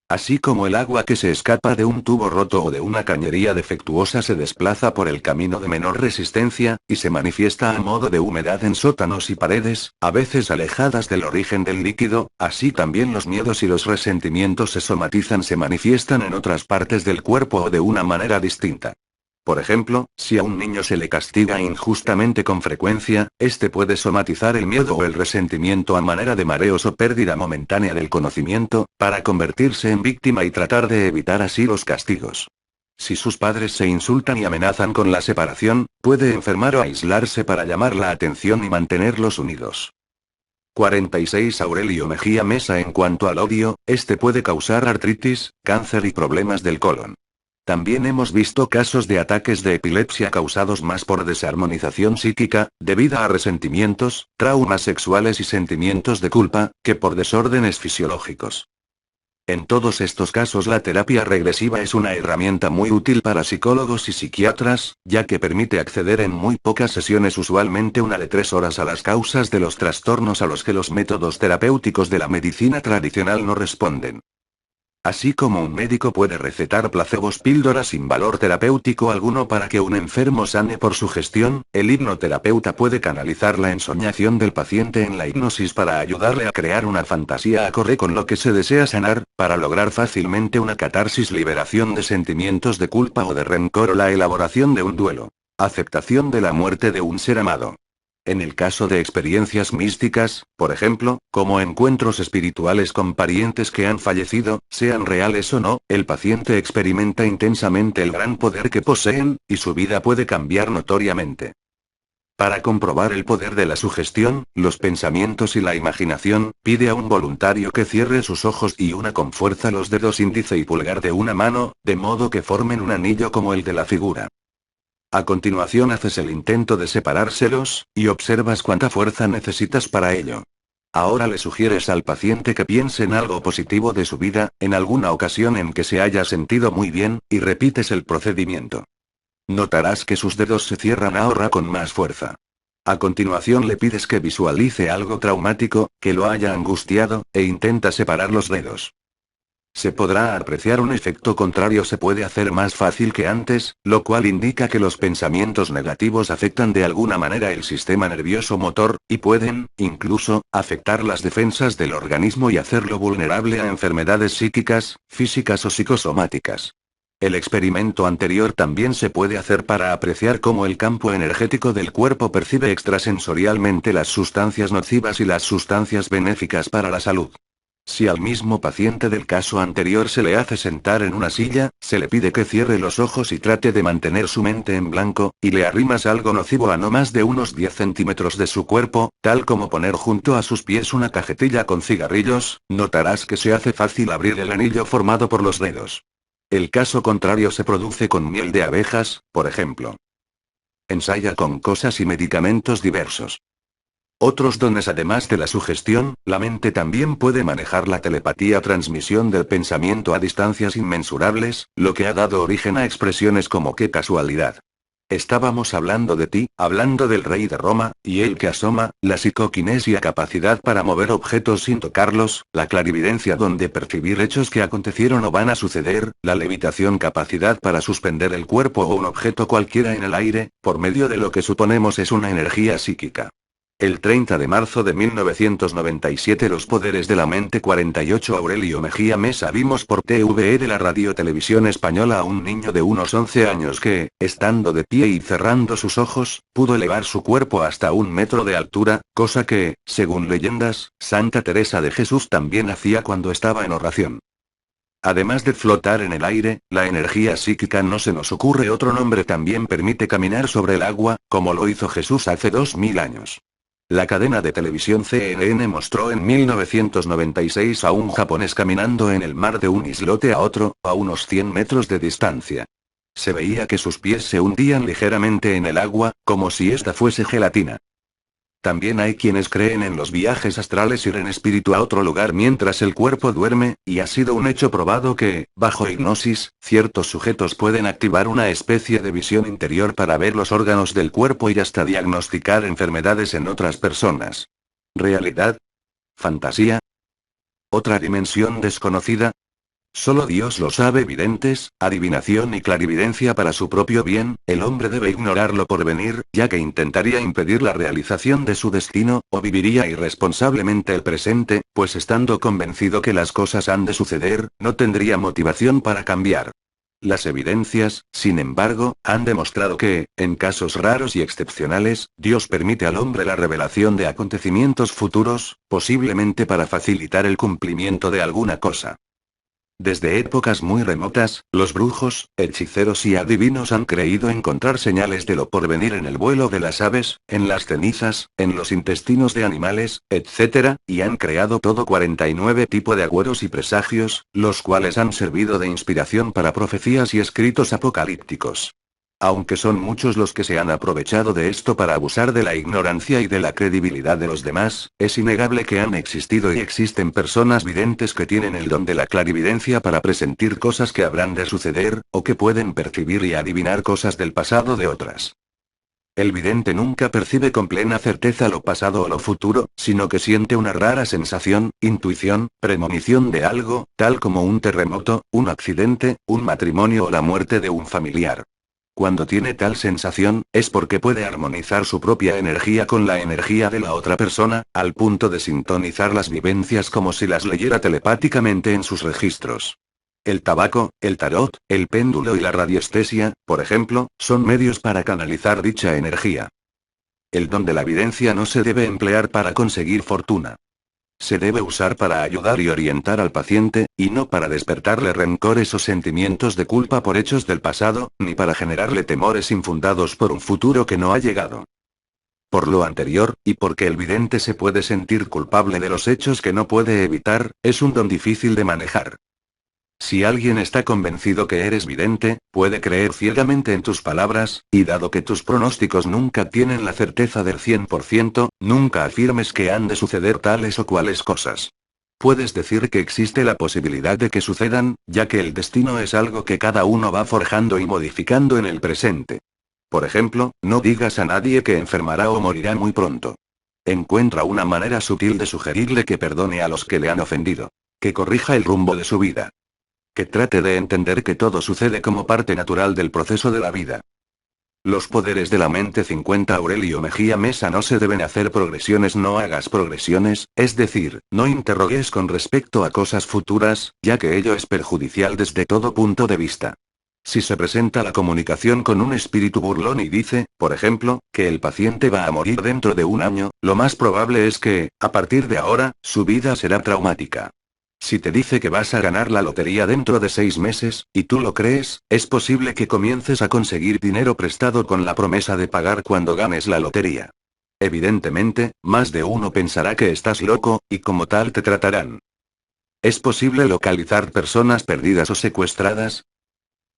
Speaker 1: Así como el agua que se escapa de un tubo roto o de una cañería defectuosa se desplaza por el camino de menor resistencia, y se manifiesta a modo de humedad en sótanos y paredes, a veces alejadas del origen del líquido, así también los miedos y los resentimientos se manifiestan en otras partes del cuerpo o de una manera distinta. Por ejemplo, si a un niño se le castiga injustamente con frecuencia, este puede somatizar el miedo o el resentimiento a manera de mareos o pérdida momentánea del conocimiento, para convertirse en víctima y tratar de evitar así los castigos. Si sus padres se insultan y amenazan con la separación, puede enfermar o aislarse para llamar la atención y mantenerlos unidos. 46 Aurelio Mejía Mesa. En cuanto al odio, este puede causar artritis, cáncer y problemas del colon. También hemos visto casos de ataques de epilepsia causados más por desarmonización psíquica, debido a resentimientos, traumas sexuales y sentimientos de culpa, que por desórdenes fisiológicos. En todos estos casos la terapia regresiva es una herramienta muy útil para psicólogos y psiquiatras, ya que permite acceder en muy pocas sesiones, usualmente 1 de 3 horas, a las causas de los trastornos a los que los métodos terapéuticos de la medicina tradicional no responden. Así como un médico puede recetar placebos, píldoras sin valor terapéutico alguno para que un enfermo sane por sugestión, el hipnoterapeuta puede canalizar la ensoñación del paciente en la hipnosis para ayudarle a crear una fantasía acorde con lo que se desea sanar, para lograr fácilmente una catarsis, liberación de sentimientos de culpa o de rencor o la elaboración de un duelo. Aceptación de la muerte de un ser amado. En el caso de experiencias místicas, por ejemplo, como encuentros espirituales con parientes que han fallecido, sean reales o no, el paciente experimenta intensamente el gran poder que poseen, y su vida puede cambiar notoriamente. Para comprobar el poder de la sugestión, los pensamientos y la imaginación, pide a un voluntario que cierre sus ojos y una con fuerza los dedos índice y pulgar de una mano, de modo que formen un anillo como el de la figura. A continuación haces el intento de separárselos, y observas cuánta fuerza necesitas para ello. Ahora le sugieres al paciente que piense en algo positivo de su vida, en alguna ocasión en que se haya sentido muy bien, y repites el procedimiento. Notarás que sus dedos se cierran ahora con más fuerza. A continuación le pides que visualice algo traumático, que lo haya angustiado, e intenta separar los dedos. Se podrá apreciar un efecto contrario, se puede hacer más fácil que antes, lo cual indica que los pensamientos negativos afectan de alguna manera el sistema nervioso motor, y pueden, incluso, afectar las defensas del organismo y hacerlo vulnerable a enfermedades psíquicas, físicas o psicosomáticas. El experimento anterior también se puede hacer para apreciar cómo el campo energético del cuerpo percibe extrasensorialmente las sustancias nocivas y las sustancias benéficas para la salud. Si al mismo paciente del caso anterior se le hace sentar en una silla, se le pide que cierre los ojos y trate de mantener su mente en blanco, y le arrimas algo nocivo a no más de unos 10 centímetros de su cuerpo, tal como poner junto a sus pies una cajetilla con cigarrillos, notarás que se hace fácil abrir el anillo formado por los dedos. El caso contrario se produce con miel de abejas, por ejemplo. Ensaya con cosas y medicamentos diversos. Otros dones. Además de la sugestión, la mente también puede manejar la telepatía, transmisión del pensamiento a distancias inmensurables, lo que ha dado origen a expresiones como "qué casualidad". Estábamos hablando de ti, hablando del rey de Roma, y el que asoma, la psicoquinesia, capacidad para mover objetos sin tocarlos, la clarividencia, donde percibir hechos que acontecieron o van a suceder, la levitación, capacidad para suspender el cuerpo o un objeto cualquiera en el aire, por medio de lo que suponemos es una energía psíquica. El 30 de marzo de 1997, Los poderes de la mente. 48 Aurelio Mejía Mesa. Vimos por TVE de la Radio-Televisión Española a un niño de unos 11 años que, estando de pie y cerrando sus ojos, pudo elevar su cuerpo hasta 1 metro de altura, cosa que, según leyendas, Santa Teresa de Jesús también hacía cuando estaba en oración. Además de flotar en el aire, la energía psíquica, no se nos ocurre otro nombre, también permite caminar sobre el agua, como lo hizo Jesús hace 2000 años. La cadena de televisión CNN mostró en 1996 a un japonés caminando en el mar de un islote a otro, a unos 100 metros de distancia. Se veía que sus pies se hundían ligeramente en el agua, como si ésta fuese gelatina. También hay quienes creen en los viajes astrales, ir en espíritu a otro lugar mientras el cuerpo duerme, y ha sido un hecho probado que, bajo hipnosis, ciertos sujetos pueden activar una especie de visión interior para ver los órganos del cuerpo y hasta diagnosticar enfermedades en otras personas. ¿Realidad? ¿Fantasía? ¿Otra dimensión desconocida? Solo Dios lo sabe. Videntes, adivinación y clarividencia para su propio bien, el hombre debe ignorar lo por venir, ya que intentaría impedir la realización de su destino, o viviría irresponsablemente el presente, pues estando convencido que las cosas han de suceder, no tendría motivación para cambiar. Las evidencias, sin embargo, han demostrado que, en casos raros y excepcionales, Dios permite al hombre la revelación de acontecimientos futuros, posiblemente para facilitar el cumplimiento de alguna cosa. Desde épocas muy remotas, los brujos, hechiceros y adivinos han creído encontrar señales de lo porvenir en el vuelo de las aves, en las cenizas, en los intestinos de animales, etc., y han creado todo 49 tipos de agüeros y presagios, los cuales han servido de inspiración para profecías y escritos apocalípticos. Aunque son muchos los que se han aprovechado de esto para abusar de la ignorancia y de la credibilidad de los demás, es innegable que han existido y existen personas videntes que tienen el don de la clarividencia para presentir cosas que habrán de suceder, o que pueden percibir y adivinar cosas del pasado de otras. El vidente nunca percibe con plena certeza lo pasado o lo futuro, sino que siente una rara sensación, intuición, premonición de algo, tal como un terremoto, un accidente, un matrimonio o la muerte de un familiar. Cuando tiene tal sensación, es porque puede armonizar su propia energía con la energía de la otra persona, al punto de sintonizar las vivencias como si las leyera telepáticamente en sus registros. El tabaco, el tarot, el péndulo y la radiestesia, por ejemplo, son medios para canalizar dicha energía. El don de la videncia no se debe emplear para conseguir fortuna. Se debe usar para ayudar y orientar al paciente, y no para despertarle rencores o sentimientos de culpa por hechos del pasado, ni para generarle temores infundados por un futuro que no ha llegado. Por lo anterior, y porque el vidente se puede sentir culpable de los hechos que no puede evitar, es un don difícil de manejar. Si alguien está convencido que eres vidente, puede creer ciegamente en tus palabras, y dado que tus pronósticos nunca tienen la certeza del 100%, nunca afirmes que han de suceder tales o cuales cosas. Puedes decir que existe la posibilidad de que sucedan, ya que el destino es algo que cada uno va forjando y modificando en el presente. Por ejemplo, no digas a nadie que enfermará o morirá muy pronto. Encuentra una manera sutil de sugerirle que perdone a los que le han ofendido. Que corrija el rumbo de su vida. Que trate de entender que todo sucede como parte natural del proceso de la vida. Los poderes de la mente 50 Aurelio Mejía Mesa. No se deben hacer progresiones, no hagas progresiones, es decir, no interrogues con respecto a cosas futuras, ya que ello es perjudicial desde todo punto de vista. Si se presenta la comunicación con un espíritu burlón y dice, por ejemplo, que el paciente va a morir dentro de un año, lo más probable es que, a partir de ahora, su vida será traumática. Si te dice que vas a ganar la lotería dentro de 6 meses, y tú lo crees, es posible que comiences a conseguir dinero prestado con la promesa de pagar cuando ganes la lotería. Evidentemente, más de uno pensará que estás loco, y como tal te tratarán. ¿Es posible localizar personas perdidas o secuestradas?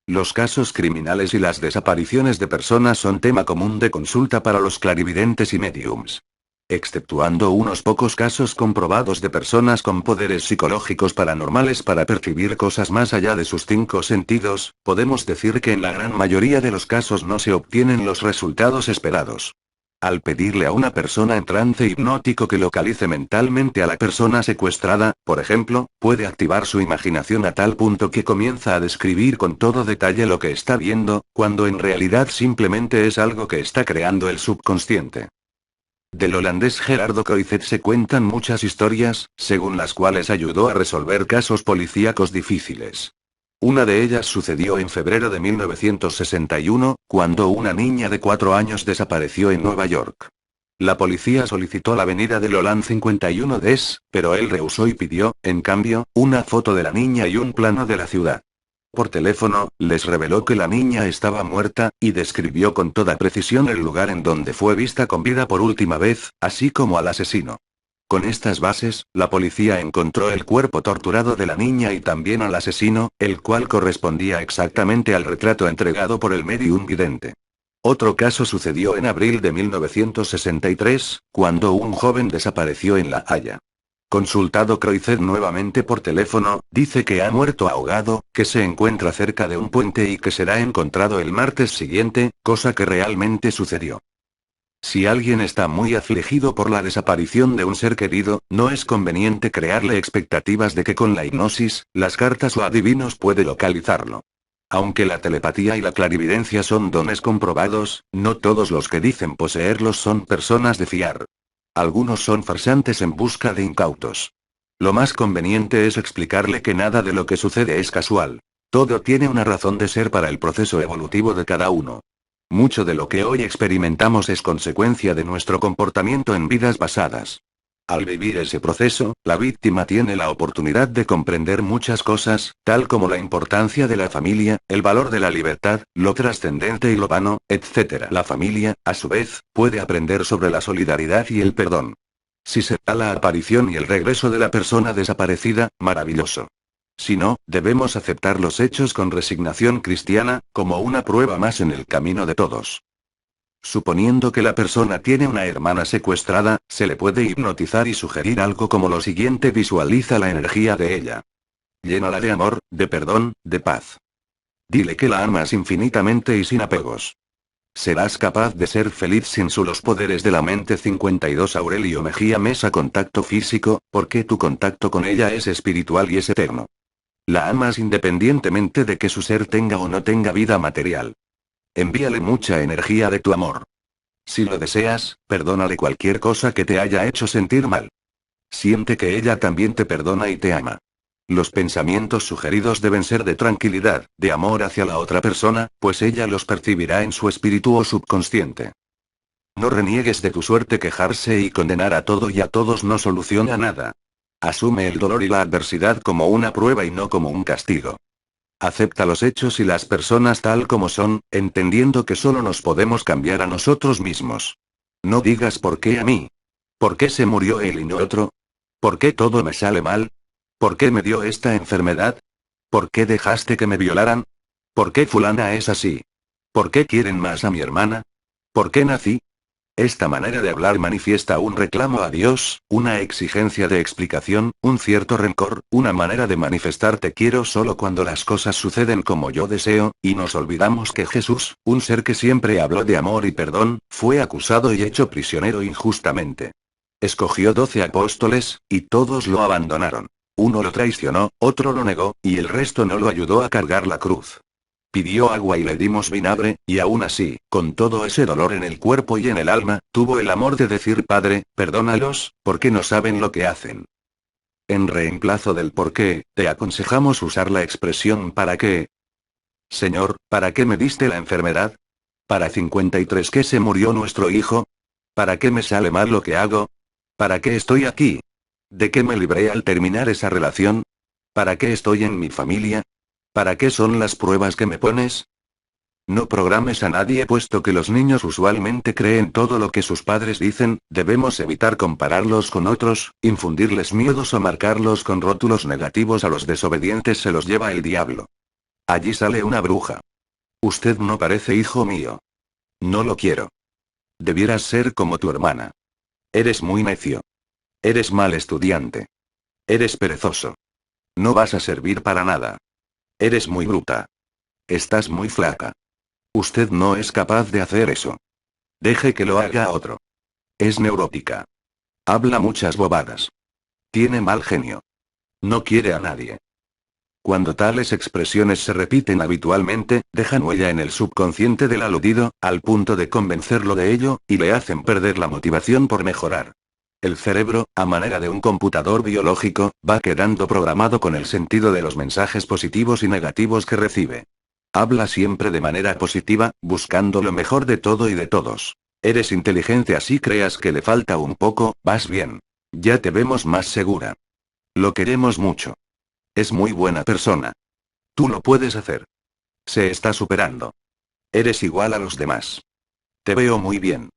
Speaker 1: Los casos criminales y las desapariciones de personas son tema común de consulta para los clarividentes y mediums. Exceptuando unos pocos casos comprobados de personas con poderes psicológicos paranormales para percibir cosas más allá de sus 5 sentidos, podemos decir que en la gran mayoría de los casos no se obtienen los resultados esperados. Al pedirle a una persona en trance hipnótico que localice mentalmente a la persona secuestrada, por ejemplo, puede activar su imaginación a tal punto que comienza a describir con todo detalle lo que está viendo, cuando en realidad simplemente es algo que está creando el subconsciente. Del holandés Gerardo Croizet se cuentan muchas historias, según las cuales ayudó a resolver casos policíacos difíciles. Una de ellas sucedió en febrero de 1961, cuando una niña de 4 años desapareció en Nueva York. La policía solicitó la venida del Holland 51 Des, pero él rehusó y pidió, en cambio, una foto de la niña y un plano de la ciudad. Por teléfono, les reveló que la niña estaba muerta, y describió con toda precisión el lugar en donde fue vista con vida por última vez, así como al asesino. Con estas bases, la policía encontró el cuerpo torturado de la niña y también al asesino, el cual correspondía exactamente al retrato entregado por el medium vidente. Otro caso sucedió en abril de 1963, cuando un joven desapareció en La Haya. Consultado Croizet nuevamente por teléfono, dice que ha muerto ahogado, que se encuentra cerca de un puente y que será encontrado el martes siguiente, cosa que realmente sucedió. Si alguien está muy afligido por la desaparición de un ser querido, no es conveniente crearle expectativas de que con la hipnosis, las cartas o adivinos puede localizarlo. Aunque la telepatía y la clarividencia son dones comprobados, no todos los que dicen poseerlos son personas de fiar. Algunos son farsantes en busca de incautos. Lo más conveniente es explicarle que nada de lo que sucede es casual. Todo tiene una razón de ser para el proceso evolutivo de cada uno. Mucho de lo que hoy experimentamos es consecuencia de nuestro comportamiento en vidas pasadas. Al vivir ese proceso, la víctima tiene la oportunidad de comprender muchas cosas, tal como la importancia de la familia, el valor de la libertad, lo trascendente y lo vano, etc. La familia, a su vez, puede aprender sobre la solidaridad y el perdón. Si se da la aparición y el regreso de la persona desaparecida, maravilloso. Si no, debemos aceptar los hechos con resignación cristiana, como una prueba más en el camino de todos. Suponiendo que la persona tiene una hermana secuestrada, se le puede hipnotizar y sugerir algo como lo siguiente: visualiza la energía de ella. Llénala de amor, de perdón, de paz. Dile que la amas infinitamente y sin apegos. Serás capaz de ser feliz sin los poderes de la mente. 52 Aurelio Mejía Mesa. Contacto físico, porque tu contacto con ella es espiritual y es eterno. La amas independientemente de que su ser tenga o no tenga vida material. Envíale mucha energía de tu amor. Si lo deseas, perdónale cualquier cosa que te haya hecho sentir mal. Siente que ella también te perdona y te ama. Los pensamientos sugeridos deben ser de tranquilidad, de amor hacia la otra persona, pues ella los percibirá en su espíritu o subconsciente. No reniegues de tu suerte. Quejarse y condenar a todo y a todos no soluciona nada. Asume el dolor y la adversidad como una prueba y no como un castigo. Acepta los hechos y las personas tal como son, entendiendo que solo nos podemos cambiar a nosotros mismos. No digas ¿por qué a mí? ¿Por qué se murió él y no otro? ¿Por qué todo me sale mal? ¿Por qué me dio esta enfermedad? ¿Por qué dejaste que me violaran? ¿Por qué fulana es así? ¿Por qué quieren más a mi hermana? ¿Por qué nací? Esta manera de hablar manifiesta un reclamo a Dios, una exigencia de explicación, un cierto rencor, una manera de manifestar te quiero solo cuando las cosas suceden como yo deseo, y nos olvidamos que Jesús, un ser que siempre habló de amor y perdón, fue acusado y hecho prisionero injustamente. Escogió 12 apóstoles, y todos lo abandonaron. Uno lo traicionó, otro lo negó, y el resto no lo ayudó a cargar la cruz. Pidió agua y le dimos vinagre, y aún así, con todo ese dolor en el cuerpo y en el alma, tuvo el amor de decir: Padre, perdónalos, porque no saben lo que hacen. En reemplazo del por qué, te aconsejamos usar la expresión ¿para qué? Señor, ¿para qué me diste la enfermedad? ¿Para 53 que se murió nuestro hijo? ¿Para qué me sale mal lo que hago? ¿Para qué estoy aquí? ¿De qué me libré al terminar esa relación? ¿Para qué estoy en mi familia? ¿Para qué son las pruebas que me pones? No programes a nadie, puesto que los niños usualmente creen todo lo que sus padres dicen. Debemos evitar compararlos con otros, infundirles miedos o marcarlos con rótulos negativos. A los desobedientes se los lleva el diablo. Allí sale una bruja. Usted no parece hijo mío. No lo quiero. Debieras ser como tu hermana. Eres muy necio. Eres mal estudiante. Eres perezoso. No vas a servir para nada. Eres muy bruta. Estás muy flaca. Usted no es capaz de hacer eso. Deje que lo haga otro. Es neurótica. Habla muchas bobadas. Tiene mal genio. No quiere a nadie. Cuando tales expresiones se repiten habitualmente, dejan huella en el subconsciente del aludido, al punto de convencerlo de ello, y le hacen perder la motivación por mejorar. El cerebro, a manera de un computador biológico, va quedando programado con el sentido de los mensajes positivos y negativos que recibe. Habla siempre de manera positiva, buscando lo mejor de todo y de todos. Eres inteligente, así creas que le falta un poco, vas bien. Ya te vemos más segura. Lo queremos mucho. Es muy buena persona. Tú lo puedes hacer. Se está superando. Eres igual a los demás. Te veo muy bien.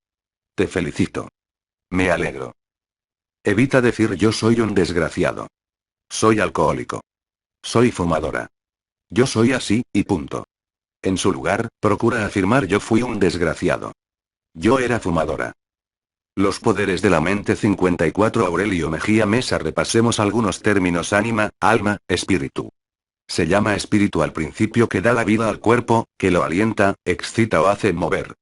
Speaker 1: Te felicito. Me alegro. Evita decir yo soy un desgraciado. Soy alcohólico. Soy fumadora. Yo soy así, y punto. En su lugar, procura afirmar yo fui un desgraciado. Yo era fumadora. Los poderes de la mente. 54 Aurelio Mejía Mesa. Repasemos algunos términos: ánima, alma, espíritu. Se llama espíritu al principio que da la vida al cuerpo, que lo alienta, excita o hace mover.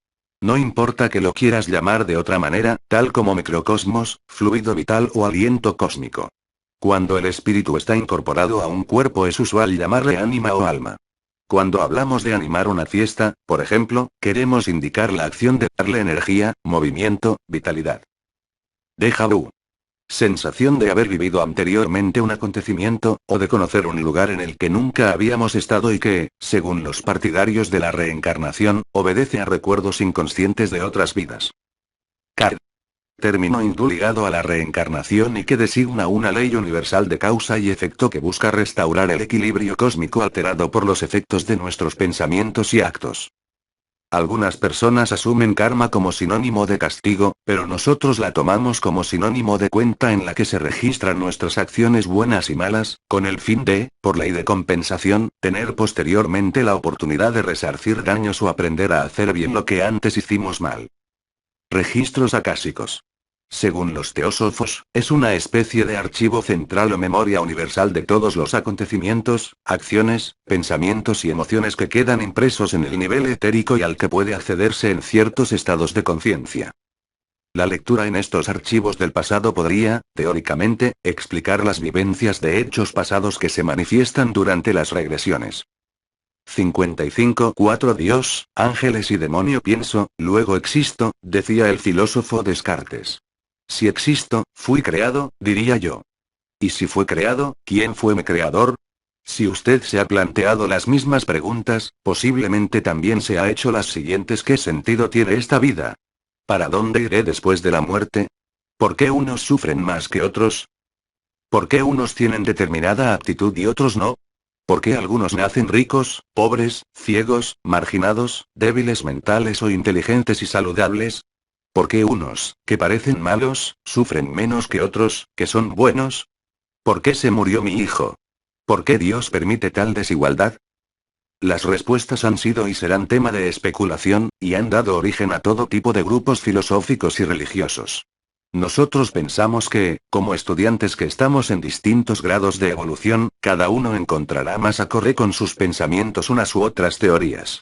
Speaker 1: No importa que lo quieras llamar de otra manera, tal como microcosmos, fluido vital o aliento cósmico. Cuando el espíritu está incorporado a un cuerpo es usual llamarle ánima o alma. Cuando hablamos de animar una fiesta, por ejemplo, queremos indicar la acción de darle energía, movimiento, vitalidad. Déjà vu. Sensación de haber vivido anteriormente un acontecimiento, o de conocer un lugar en el que nunca habíamos estado y que, según los partidarios de la reencarnación, obedece a recuerdos inconscientes de otras vidas. Card. Término hindú ligado a la reencarnación y que designa una ley universal de causa y efecto que busca restaurar el equilibrio cósmico alterado por los efectos de nuestros pensamientos y actos. Algunas personas asumen karma como sinónimo de castigo, pero nosotros la tomamos como sinónimo de cuenta en la que se registran nuestras acciones buenas y malas, con el fin de, por ley de compensación, tener posteriormente la oportunidad de resarcir daños o aprender a hacer bien lo que antes hicimos mal. Registros acásicos. Según los teósofos, es una especie de archivo central o memoria universal de todos los acontecimientos, acciones, pensamientos y emociones que quedan impresos en el nivel etérico y al que puede accederse en ciertos estados de conciencia. La lectura en estos archivos del pasado podría, teóricamente, explicar las vivencias de hechos pasados que se manifiestan durante las regresiones. 55.4 Dios, ángeles y demonio. Pienso, luego existo, decía el filósofo Descartes. Si existo, fui creado, diría yo. ¿Y si fue creado, quién fue mi creador? Si usted se ha planteado las mismas preguntas, posiblemente también se ha hecho las siguientes: ¿qué sentido tiene esta vida? ¿Para dónde iré después de la muerte? ¿Por qué unos sufren más que otros? ¿Por qué unos tienen determinada aptitud y otros no? ¿Por qué algunos nacen ricos, pobres, ciegos, marginados, débiles mentales o inteligentes y saludables? ¿Por qué unos, que parecen malos, sufren menos que otros, que son buenos? ¿Por qué se murió mi hijo? ¿Por qué Dios permite tal desigualdad? Las respuestas han sido y serán tema de especulación, y han dado origen a todo tipo de grupos filosóficos y religiosos. Nosotros pensamos que, como estudiantes que estamos en distintos grados de evolución, cada uno encontrará más acorde con sus pensamientos unas u otras teorías.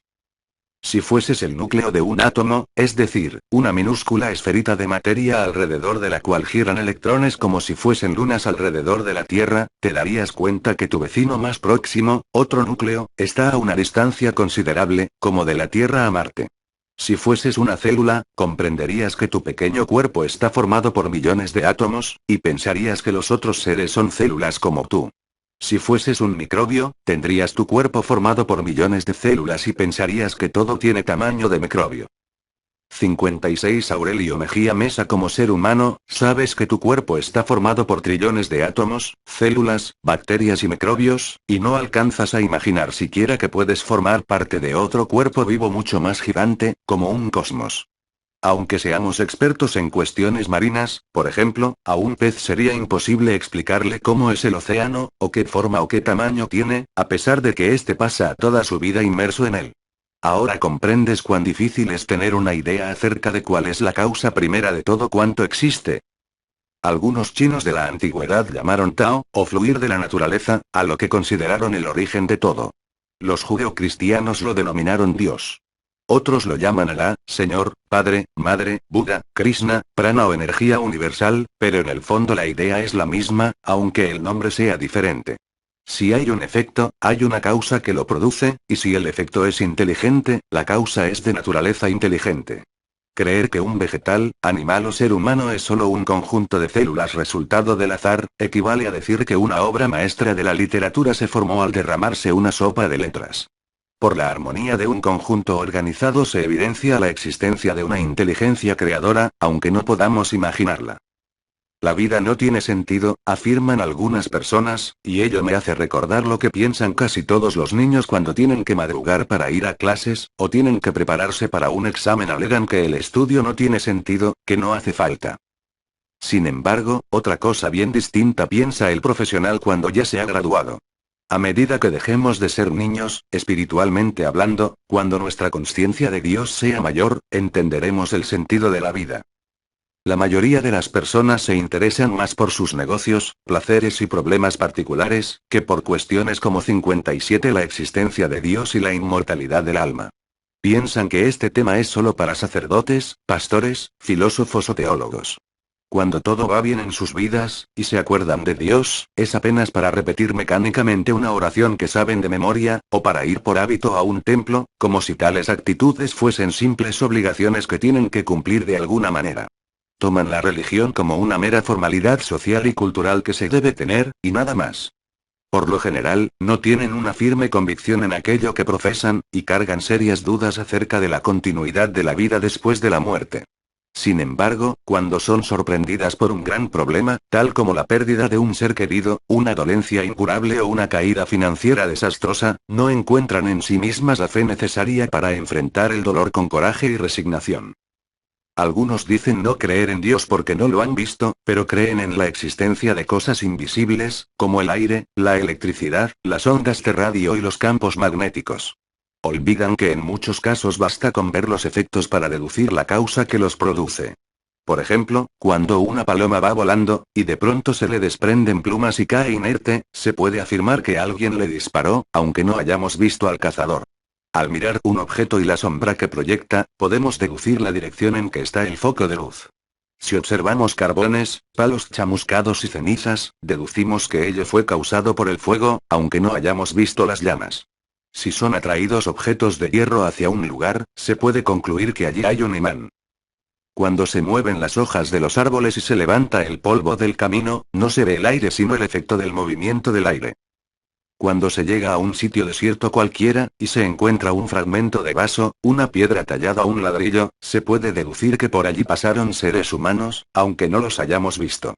Speaker 1: Si fueses el núcleo de un átomo, es decir, una minúscula esferita de materia alrededor de la cual giran electrones como si fuesen lunas alrededor de la Tierra, te darías cuenta que tu vecino más próximo, otro núcleo, está a una distancia considerable, como de la Tierra a Marte. Si fueses una célula, comprenderías que tu pequeño cuerpo está formado por millones de átomos, y pensarías que los otros seres son células como tú. Si fueses un microbio, tendrías tu cuerpo formado por millones de células y pensarías que todo tiene tamaño de microbio. 56 Aurelio Mejía Mesa. Como ser humano, sabes que tu cuerpo está formado por trillones de átomos, células, bacterias y microbios, y no alcanzas a imaginar siquiera que puedes formar parte de otro cuerpo vivo mucho más gigante, como un cosmos. Aunque seamos expertos en cuestiones marinas, por ejemplo, a un pez sería imposible explicarle cómo es el océano, o qué forma o qué tamaño tiene, a pesar de que éste pasa toda su vida inmerso en él. Ahora comprendes cuán difícil es tener una idea acerca de cuál es la causa primera de todo cuanto existe. Algunos chinos de la antigüedad llamaron Tao, o fluir de la naturaleza, a lo que consideraron el origen de todo. Los judeocristianos lo denominaron Dios. Otros lo llaman Alá, Señor, Padre, Madre, Buda, Krishna, Prana o energía universal, pero en el fondo la idea es la misma, aunque el nombre sea diferente. Si hay un efecto, hay una causa que lo produce, y si el efecto es inteligente, la causa es de naturaleza inteligente. Creer que un vegetal, animal o ser humano es solo un conjunto de células resultado del azar, equivale a decir que una obra maestra de la literatura se formó al derramarse una sopa de letras. Por la armonía de un conjunto organizado se evidencia la existencia de una inteligencia creadora, aunque no podamos imaginarla. La vida no tiene sentido, afirman algunas personas, y ello me hace recordar lo que piensan casi todos los niños cuando tienen que madrugar para ir a clases, o tienen que prepararse para un examen. Alegan que el estudio no tiene sentido, que no hace falta. Sin embargo, otra cosa bien distinta piensa el profesional cuando ya se ha graduado. A medida que dejemos de ser niños, espiritualmente hablando, cuando nuestra conciencia de Dios sea mayor, entenderemos el sentido de la vida. La mayoría de las personas se interesan más por sus negocios, placeres y problemas particulares, que por cuestiones como 57 la existencia de Dios y la inmortalidad del alma. Piensan que este tema es solo para sacerdotes, pastores, filósofos o teólogos. Cuando todo va bien en sus vidas, y se acuerdan de Dios, es apenas para repetir mecánicamente una oración que saben de memoria, o para ir por hábito a un templo, como si tales actitudes fuesen simples obligaciones que tienen que cumplir de alguna manera. Toman la religión como una mera formalidad social y cultural que se debe tener, y nada más. Por lo general, no tienen una firme convicción en aquello que profesan, y cargan serias dudas acerca de la continuidad de la vida después de la muerte. Sin embargo, cuando son sorprendidas por un gran problema, tal como la pérdida de un ser querido, una dolencia incurable o una caída financiera desastrosa, no encuentran en sí mismas la fe necesaria para enfrentar el dolor con coraje y resignación. Algunos dicen no creer en Dios porque no lo han visto, pero creen en la existencia de cosas invisibles, como el aire, la electricidad, las ondas de radio y los campos magnéticos. Olvidan que en muchos casos basta con ver los efectos para deducir la causa que los produce. Por ejemplo, cuando una paloma va volando, y de pronto se le desprenden plumas y cae inerte, se puede afirmar que alguien le disparó, aunque no hayamos visto al cazador. Al mirar un objeto y la sombra que proyecta, podemos deducir la dirección en que está el foco de luz. Si observamos carbones, palos chamuscados y cenizas, deducimos que ello fue causado por el fuego, aunque no hayamos visto las llamas. Si son atraídos objetos de hierro hacia un lugar, se puede concluir que allí hay un imán. Cuando se mueven las hojas de los árboles y se levanta el polvo del camino, no se ve el aire sino el efecto del movimiento del aire. Cuando se llega a un sitio desierto cualquiera, y se encuentra un fragmento de vaso, una piedra tallada a un ladrillo, se puede deducir que por allí pasaron seres humanos, aunque no los hayamos visto.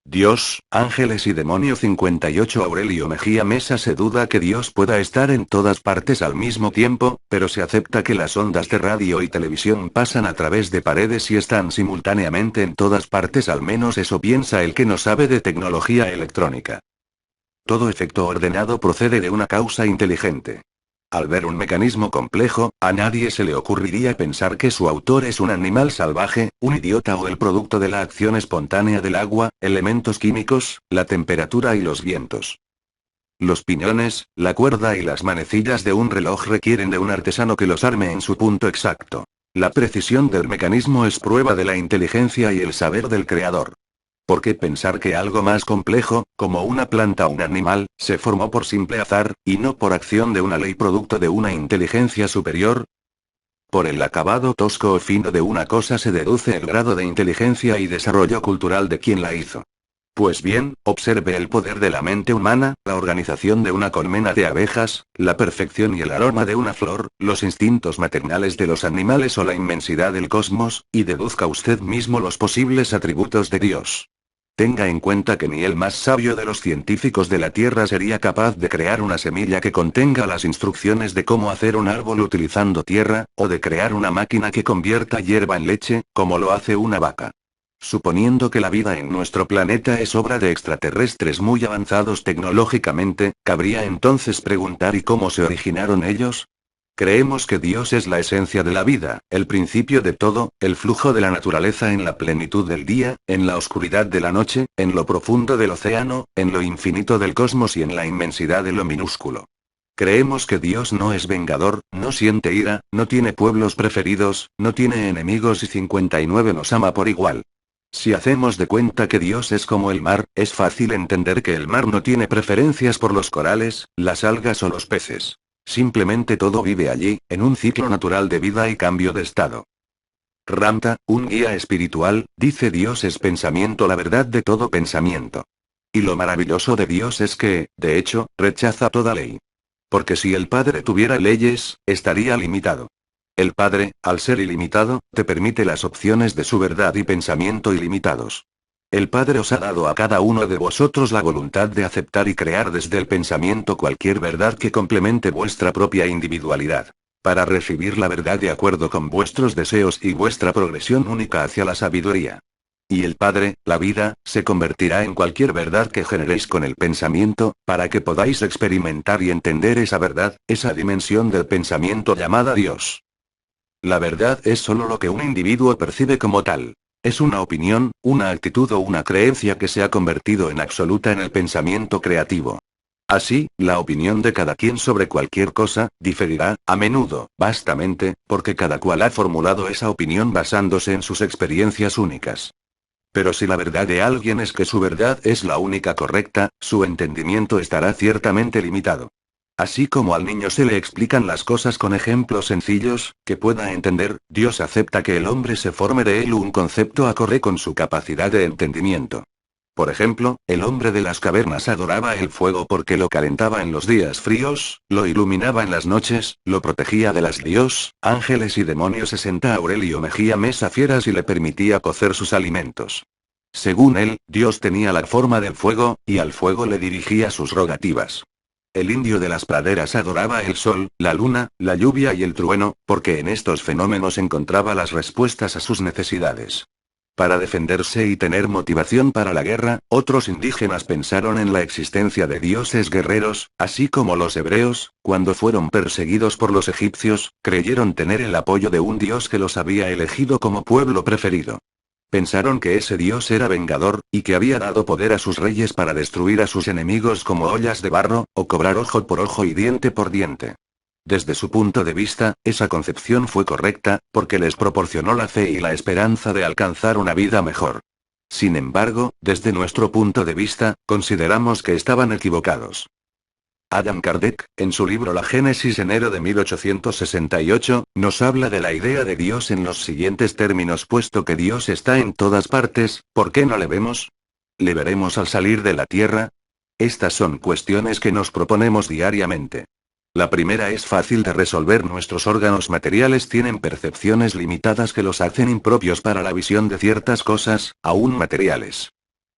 Speaker 1: Dios, ángeles y demonio 58 Aurelio Mejía Mesa Se duda que Dios pueda estar en todas partes al mismo tiempo, pero se acepta que las ondas de radio y televisión pasan a través de paredes y están simultáneamente en todas partes, al menos eso piensa el que no sabe de tecnología electrónica. Todo efecto ordenado procede de una causa inteligente. Al ver un mecanismo complejo, a nadie se le ocurriría pensar que su autor es un animal salvaje, un idiota o el producto de la acción espontánea del agua, elementos químicos, la temperatura y los vientos. Los piñones, la cuerda y las manecillas de un reloj requieren de un artesano que los arme en su punto exacto. La precisión del mecanismo es prueba de la inteligencia y el saber del creador. ¿Por qué pensar que algo más complejo, como una planta o un animal, se formó por simple azar, y no por acción de una ley producto de una inteligencia superior? Por el acabado tosco o fino de una cosa se deduce el grado de inteligencia y desarrollo cultural de quien la hizo. Pues bien, observe el poder de la mente humana, la organización de una colmena de abejas, la perfección y el aroma de una flor, los instintos maternales de los animales o la inmensidad del cosmos, y deduzca usted mismo los posibles atributos de Dios. Tenga en cuenta que ni el más sabio de los científicos de la Tierra sería capaz de crear una semilla que contenga las instrucciones de cómo hacer un árbol utilizando tierra, o de crear una máquina que convierta hierba en leche, como lo hace una vaca. Suponiendo que la vida en nuestro planeta es obra de extraterrestres muy avanzados tecnológicamente, ¿cabría entonces preguntar ¿y cómo se originaron ellos? Creemos que Dios es la esencia de la vida, el principio de todo, el flujo de la naturaleza en la plenitud del día, en la oscuridad de la noche, en lo profundo del océano, en lo infinito del cosmos y en la inmensidad de lo minúsculo. Creemos que Dios no es vengador, no siente ira, no tiene pueblos preferidos, no tiene enemigos y 59 nos ama por igual. Si hacemos de cuenta que Dios es como el mar, es fácil entender que el mar no tiene preferencias por los corales, las algas o los peces. Simplemente todo vive allí, en un ciclo natural de vida y cambio de estado. Ramta, un guía espiritual, dice Dios es pensamiento, la verdad de todo pensamiento. Y lo maravilloso de Dios es que, de hecho, rechaza toda ley. Porque si el Padre tuviera leyes, estaría limitado. El Padre, al ser ilimitado, te permite las opciones de su verdad y pensamiento ilimitados. El Padre os ha dado a cada uno de vosotros la voluntad de aceptar y crear desde el pensamiento cualquier verdad que complemente vuestra propia individualidad. Para recibir la verdad de acuerdo con vuestros deseos y vuestra progresión única hacia la sabiduría. Y el Padre, la vida, se convertirá en cualquier verdad que generéis con el pensamiento, para que podáis experimentar y entender esa verdad, esa dimensión del pensamiento llamada Dios. La verdad es solo lo que un individuo percibe como tal. Es una opinión, una actitud o una creencia que se ha convertido en absoluta en el pensamiento creativo. Así, la opinión de cada quien sobre cualquier cosa, diferirá, a menudo, vastamente, porque cada cual ha formulado esa opinión basándose en sus experiencias únicas. Pero si la verdad de alguien es que su verdad es la única correcta, su entendimiento estará ciertamente limitado. Así como al niño se le explican las cosas con ejemplos sencillos, que pueda entender, Dios acepta que el hombre se forme de él un concepto acorde con su capacidad de entendimiento. Por ejemplo, el hombre de las cavernas adoraba el fuego porque lo calentaba en los días fríos, lo iluminaba en las noches, lo protegía de las dios, ángeles y demonios. 60 Aurelio Mejía Mesa Fieras y le permitía cocer sus alimentos. Según él, Dios tenía la forma del fuego, y al fuego le dirigía sus rogativas. El indio de las praderas adoraba el sol, la luna, la lluvia y el trueno, porque en estos fenómenos encontraba las respuestas a sus necesidades. Para defenderse y tener motivación para la guerra, otros indígenas pensaron en la existencia de dioses guerreros, así como los hebreos, cuando fueron perseguidos por los egipcios, creyeron tener el apoyo de un dios que los había elegido como pueblo preferido. Pensaron que ese dios era vengador, y que había dado poder a sus reyes para destruir a sus enemigos como ollas de barro, o cobrar ojo por ojo y diente por diente. Desde su punto de vista, esa concepción fue correcta, porque les proporcionó la fe y la esperanza de alcanzar una vida mejor. Sin embargo, desde nuestro punto de vista, consideramos que estaban equivocados. Adam Kardec, en su libro La Génesis enero de 1868, nos habla de la idea de Dios en los siguientes términos: puesto que Dios está en todas partes, ¿por qué no le vemos? ¿Le veremos al salir de la tierra? Estas son cuestiones que nos proponemos diariamente. La primera es fácil de resolver: nuestros órganos materiales tienen percepciones limitadas que los hacen impropios para la visión de ciertas cosas, aún materiales.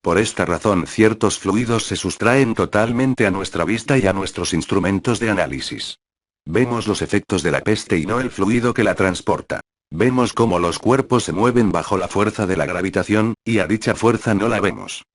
Speaker 1: Por esta razón ciertos fluidos se sustraen totalmente a nuestra vista y a nuestros instrumentos de análisis. Vemos los efectos de la peste y no el fluido que la transporta. Vemos cómo los cuerpos se mueven bajo la fuerza de la gravitación, y a dicha fuerza no la vemos.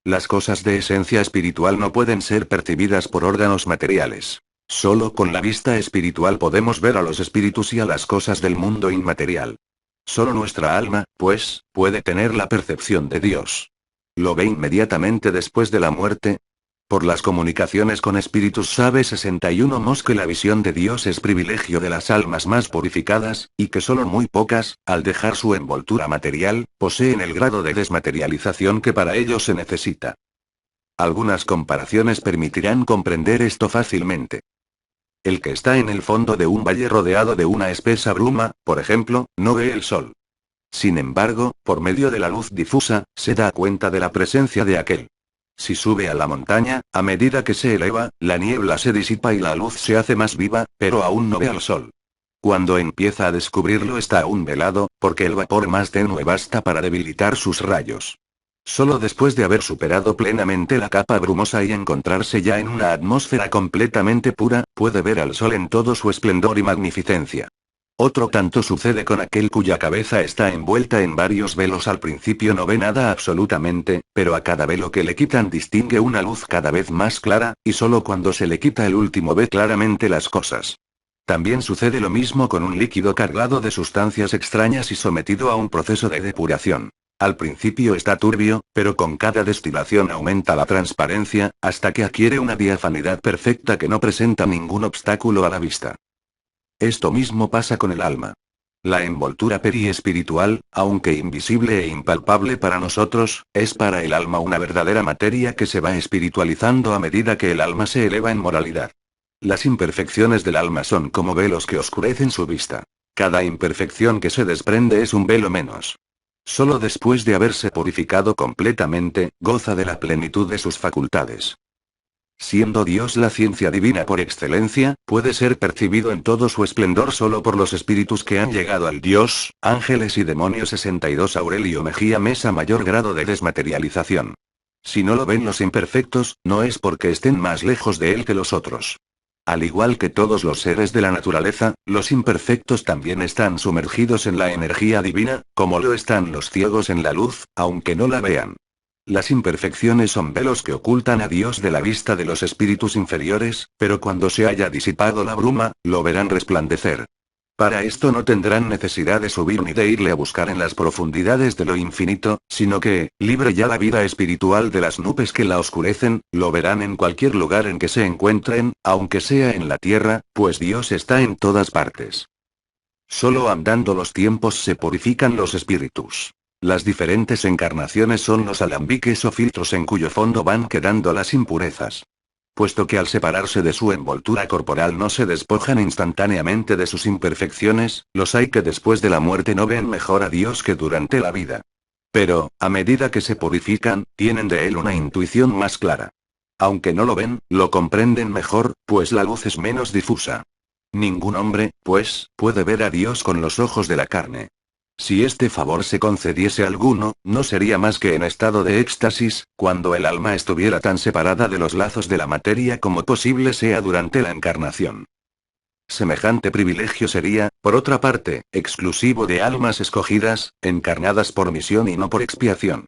Speaker 1: Las cosas de esencia espiritual no pueden ser percibidas por órganos materiales. Solo con la vista espiritual podemos ver a los espíritus y a las cosas del mundo inmaterial. Solo nuestra alma, pues, puede tener la percepción de Dios. ¿Lo ve inmediatamente después de la muerte? Por las comunicaciones con espíritus sabe 61 Mos que la visión de Dios es privilegio de las almas más purificadas, y que solo muy pocas, al dejar su envoltura material, poseen el grado de desmaterialización que para ello se necesita. Algunas comparaciones permitirán comprender esto fácilmente. El que está en el fondo de un valle rodeado de una espesa bruma, por ejemplo, no ve el sol. Sin embargo, por medio de la luz difusa, se da cuenta de la presencia de aquel. Si sube a la montaña, a medida que se eleva, la niebla se disipa y la luz se hace más viva, pero aún no ve al sol. Cuando empieza a descubrirlo está aún velado, porque el vapor más tenue basta para debilitar sus rayos. Solo después de haber superado plenamente la capa brumosa y encontrarse ya en una atmósfera completamente pura, puede ver al sol en todo su esplendor y magnificencia. Otro tanto sucede con aquel cuya cabeza está envuelta en varios velos. Al principio no ve nada absolutamente, pero a cada velo que le quitan distingue una luz cada vez más clara, y solo cuando se le quita el último ve claramente las cosas. También sucede lo mismo con un líquido cargado de sustancias extrañas y sometido a un proceso de depuración. Al principio está turbio, pero con cada destilación aumenta la transparencia, hasta que adquiere una diafanidad perfecta que no presenta ningún obstáculo a la vista. Esto mismo pasa con el alma. La envoltura periespiritual, aunque invisible e impalpable para nosotros, es para el alma una verdadera materia que se va espiritualizando a medida que el alma se eleva en moralidad. Las imperfecciones del alma son como velos que oscurecen su vista. Cada imperfección que se desprende es un velo menos. Solo después de haberse purificado completamente, goza de la plenitud de sus facultades. Siendo Dios la ciencia divina por excelencia, puede ser percibido en todo su esplendor solo por los espíritus que han llegado al Dios, ángeles y demonios. 62 Aurelio Mejía Mesa. Mayor grado de desmaterialización. Si no lo ven los imperfectos, no es porque estén más lejos de él que los otros. Al igual que todos los seres de la naturaleza, los imperfectos también están sumergidos en la energía divina, como lo están los ciegos en la luz, aunque no la vean. Las imperfecciones son velos que ocultan a Dios de la vista de los espíritus inferiores, pero cuando se haya disipado la bruma, lo verán resplandecer. Para esto no tendrán necesidad de subir ni de irle a buscar en las profundidades de lo infinito, sino que, libre ya la vida espiritual de las nubes que la oscurecen, lo verán en cualquier lugar en que se encuentren, aunque sea en la tierra, pues Dios está en todas partes. Solo andando los tiempos se purifican los espíritus. Las diferentes encarnaciones son los alambiques o filtros en cuyo fondo van quedando las impurezas. Puesto que al separarse de su envoltura corporal no se despojan instantáneamente de sus imperfecciones, los hay que después de la muerte no ven mejor a Dios que durante la vida. Pero, a medida que se purifican, tienen de él una intuición más clara. Aunque no lo ven, lo comprenden mejor, pues la luz es menos difusa. Ningún hombre, pues, puede ver a Dios con los ojos de la carne. Si este favor se concediese a alguno, no sería más que en estado de éxtasis, cuando el alma estuviera tan separada de los lazos de la materia como posible sea durante la encarnación. Semejante privilegio sería, por otra parte, exclusivo de almas escogidas, encarnadas por misión y no por expiación.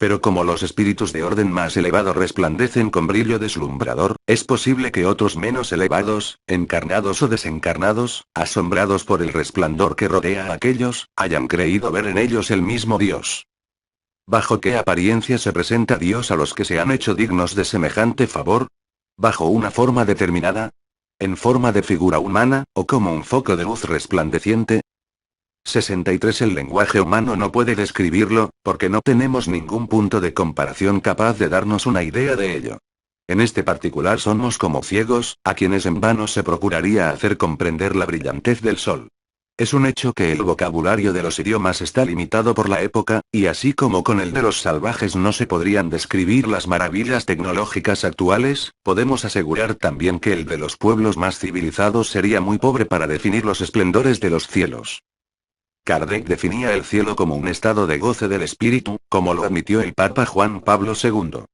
Speaker 1: Pero como los espíritus de orden más elevado resplandecen con brillo deslumbrador, es posible que otros menos elevados, encarnados o desencarnados, asombrados por el resplandor que rodea a aquellos, hayan creído ver en ellos el mismo Dios. ¿Bajo qué apariencia se presenta Dios a los que se han hecho dignos de semejante favor? ¿Bajo una forma determinada? ¿En forma de figura humana, o como un foco de luz resplandeciente? 63. El lenguaje humano no puede describirlo, porque no tenemos ningún punto de comparación capaz de darnos una idea de ello. En este particular somos como ciegos, a quienes en vano se procuraría hacer comprender la brillantez del sol. Es un hecho que el vocabulario de los idiomas está limitado por la época, y así como con el de los salvajes no se podrían describir las maravillas tecnológicas actuales, podemos asegurar también que el de los pueblos más civilizados sería muy pobre para definir los esplendores de los cielos. Kardec definía el cielo como un estado de goce del espíritu, como lo admitió el Papa Juan Pablo II.